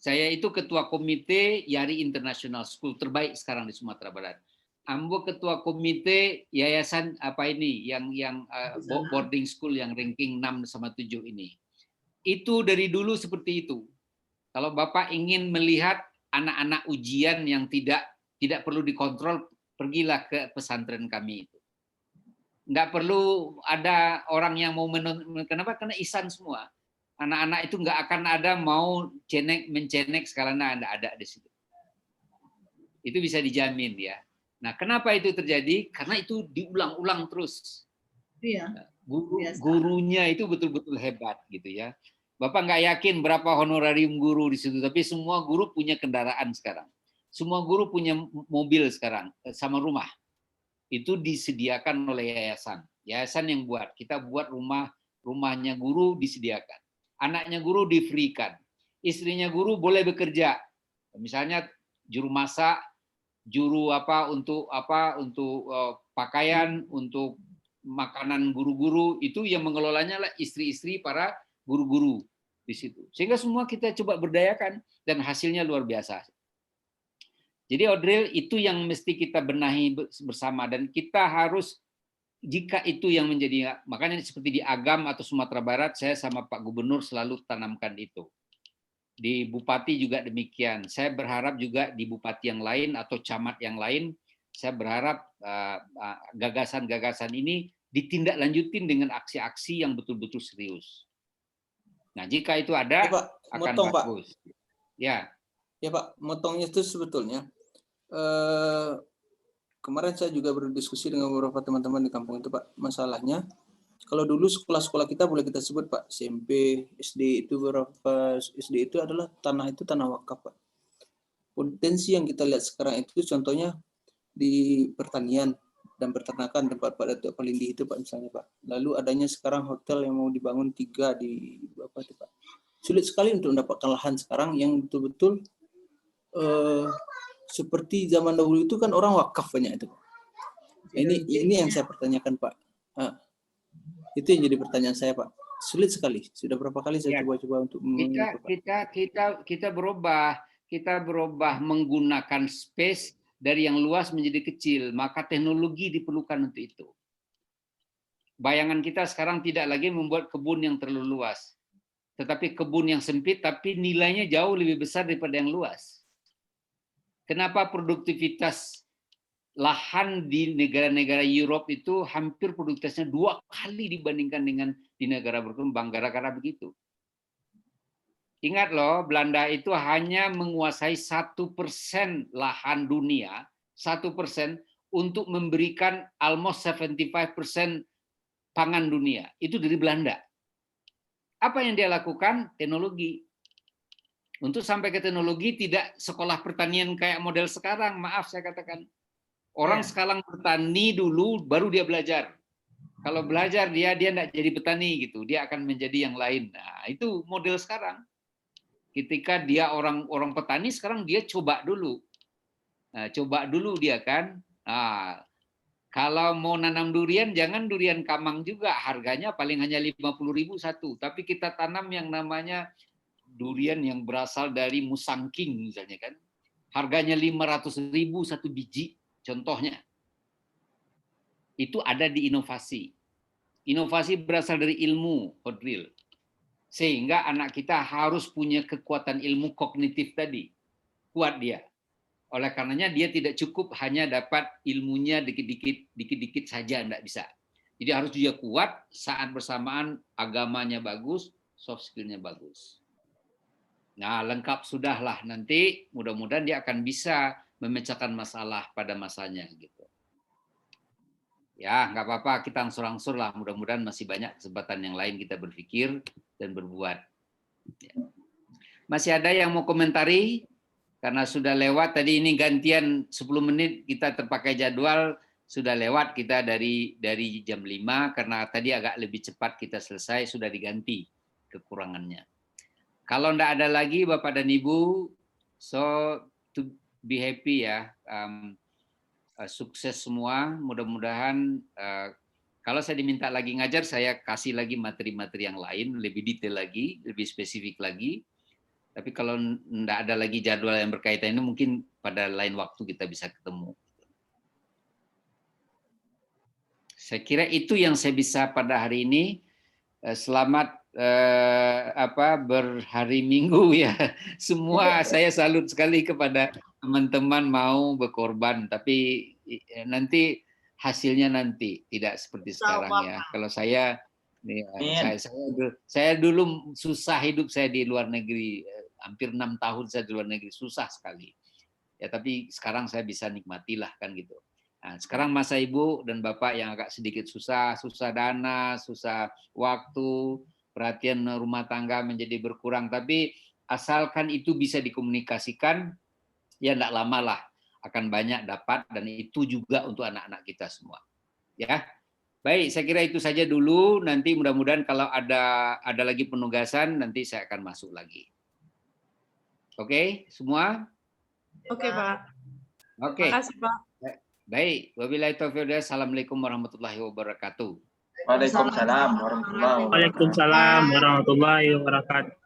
Saya itu ketua komite Yari International School terbaik sekarang di Sumatera Barat. Ambo ketua komite yayasan yang boarding school yang ranking 6 sama 7 ini. Itu dari dulu seperti itu. Kalau Bapak ingin melihat anak-anak ujian yang tidak perlu dikontrol, pergilah ke pesantren kami itu. Nggak perlu ada orang yang mau kenapa? Karena ihsan semua. Anak-anak itu nggak akan ada mau mencenek sekarang ada di situ. Itu bisa dijamin ya. Nah, kenapa itu terjadi? Karena itu diulang-ulang terus. Iya. Gurunya itu betul-betul hebat gitu ya. Bapak nggak yakin berapa honorarium guru di situ, tapi semua guru punya kendaraan sekarang. Semua guru punya mobil sekarang sama rumah. Itu disediakan oleh yayasan. Yayasan yang buat. Kita buat rumahnya guru disediakan. Anaknya guru di-free-kan. Istrinya guru boleh bekerja. Misalnya juru masak, juru untuk pakaian, untuk makanan guru-guru, itu yang mengelolanya lah istri-istri para guru-guru di situ. Sehingga semua kita coba berdayakan dan hasilnya luar biasa. Jadi Audrey, itu yang mesti kita benahi bersama, dan kita harus, jika itu yang menjadi, makanya seperti di Agam atau Sumatera Barat, saya sama Pak Gubernur selalu tanamkan itu. Di Bupati juga demikian. Saya berharap juga di Bupati yang lain atau camat yang lain, saya berharap gagasan-gagasan ini ditindaklanjutin dengan aksi-aksi yang betul-betul serius. Nah, jika itu ada, Ya, Pak, akan motong, Pak. bagus. Ya, Ya Pak, motongnya itu sebetulnya kemarin saya juga berdiskusi dengan beberapa teman-teman di kampung itu, Pak. Masalahnya kalau dulu sekolah-sekolah kita boleh kita sebut, Pak, SMP, SD itu beberapa SD itu adalah tanah wakaf, Pak. Potensi yang kita lihat sekarang itu contohnya di pertanian dan peternakan tempat Pak Datuk Palindi itu, Pak, misalnya, Pak. Lalu adanya sekarang hotel yang mau dibangun 3 di apa itu, Pak. Sulit sekali untuk mendapatkan lahan sekarang yang betul-betul seperti zaman dahulu itu kan orang wakaf banyak itu. Ini yang saya pertanyakan, Pak. Itu yang jadi pertanyaan saya, Pak. Sulit sekali. Sudah berapa kali saya coba-coba untuk kita berubah menggunakan space dari yang luas menjadi kecil, maka teknologi diperlukan untuk itu. Bayangan kita sekarang tidak lagi membuat kebun yang terlalu luas, tetapi kebun yang sempit tapi nilainya jauh lebih besar daripada yang luas. Kenapa produktivitas lahan di negara-negara Eropa itu hampir produktivitasnya 2 kali dibandingkan dengan di negara berkembang, gara-gara begitu. Ingat loh, Belanda itu hanya menguasai 1% lahan dunia, 1% untuk memberikan almost 75% pangan dunia. Itu dari Belanda. Apa yang dia lakukan? Teknologi. Untuk sampai ke teknologi tidak sekolah pertanian kayak model sekarang, maaf saya katakan. Orang sekarang bertani dulu, baru dia belajar. Kalau belajar dia tidak jadi petani gitu, dia akan menjadi yang lain. Nah, itu model sekarang. Ketika dia orang petani, sekarang dia coba dulu. Nah, coba dulu dia kan. Nah, kalau mau nanam durian, jangan durian kamang juga. Harganya paling hanya 50.000 satu. Tapi kita tanam yang namanya durian yang berasal dari Musangking misalnya kan. Harganya 500.000 satu biji. Contohnya, itu ada di inovasi. Inovasi berasal dari ilmu, Hodril. Sehingga anak kita harus punya kekuatan ilmu kognitif tadi. Kuat dia. Oleh karenanya dia tidak cukup hanya dapat ilmunya dikit-dikit saja, enggak bisa. Jadi harus dia kuat, saat bersamaan agamanya bagus, soft skill-nya bagus. Nah, lengkap sudahlah nanti, mudah-mudahan dia akan bisa memecahkan masalah pada masanya gitu. Ya, nggak apa-apa, kita angsur-angsur lah. Mudah-mudahan masih banyak kesempatan yang lain kita berpikir dan berbuat. Ya. Masih ada yang mau komentari? Karena sudah lewat, tadi ini gantian 10 menit kita terpakai jadwal, sudah lewat kita dari jam 5, karena tadi agak lebih cepat kita selesai, sudah diganti kekurangannya. Kalau enggak ada lagi Bapak dan Ibu, so to be happy ya, sukses semua, mudah-mudahan kalau saya diminta lagi ngajar, saya kasih lagi materi-materi yang lain, lebih detail lagi, lebih spesifik lagi. Tapi kalau enggak ada lagi jadwal yang berkaitan ini, mungkin pada lain waktu kita bisa ketemu. Saya kira itu yang saya bisa pada hari ini. Selamat berhari Minggu ya. Semua saya salut sekali kepada teman-teman mau berkorban, tapi nanti hasilnya nanti tidak seperti sekarang ya. Kalau saya dulu susah hidup saya di luar negeri, hampir 6 tahun saya di luar negeri, susah sekali. Ya tapi sekarang saya bisa nikmatilah kan gitu. Nah, sekarang masa Ibu dan Bapak yang agak sedikit susah dana, susah waktu, perhatian rumah tangga menjadi berkurang, tapi asalkan itu bisa dikomunikasikan, ya enggak lama lah akan banyak dapat, dan itu juga untuk anak-anak kita semua. Ya, baik, saya kira itu saja dulu. Nanti mudah-mudahan kalau ada lagi penugasan, nanti saya akan masuk lagi. Oke, semua? Oke, Pak. Oke. Terima kasih, Pak. Baik, wabillahi taufiq wal hidayah. Assalamualaikum warahmatullahi wabarakatuh. Waalaikumsalam warahmatullahi wabarakatuh. Waalaikumsalam warahmatullahi wabarakatuh.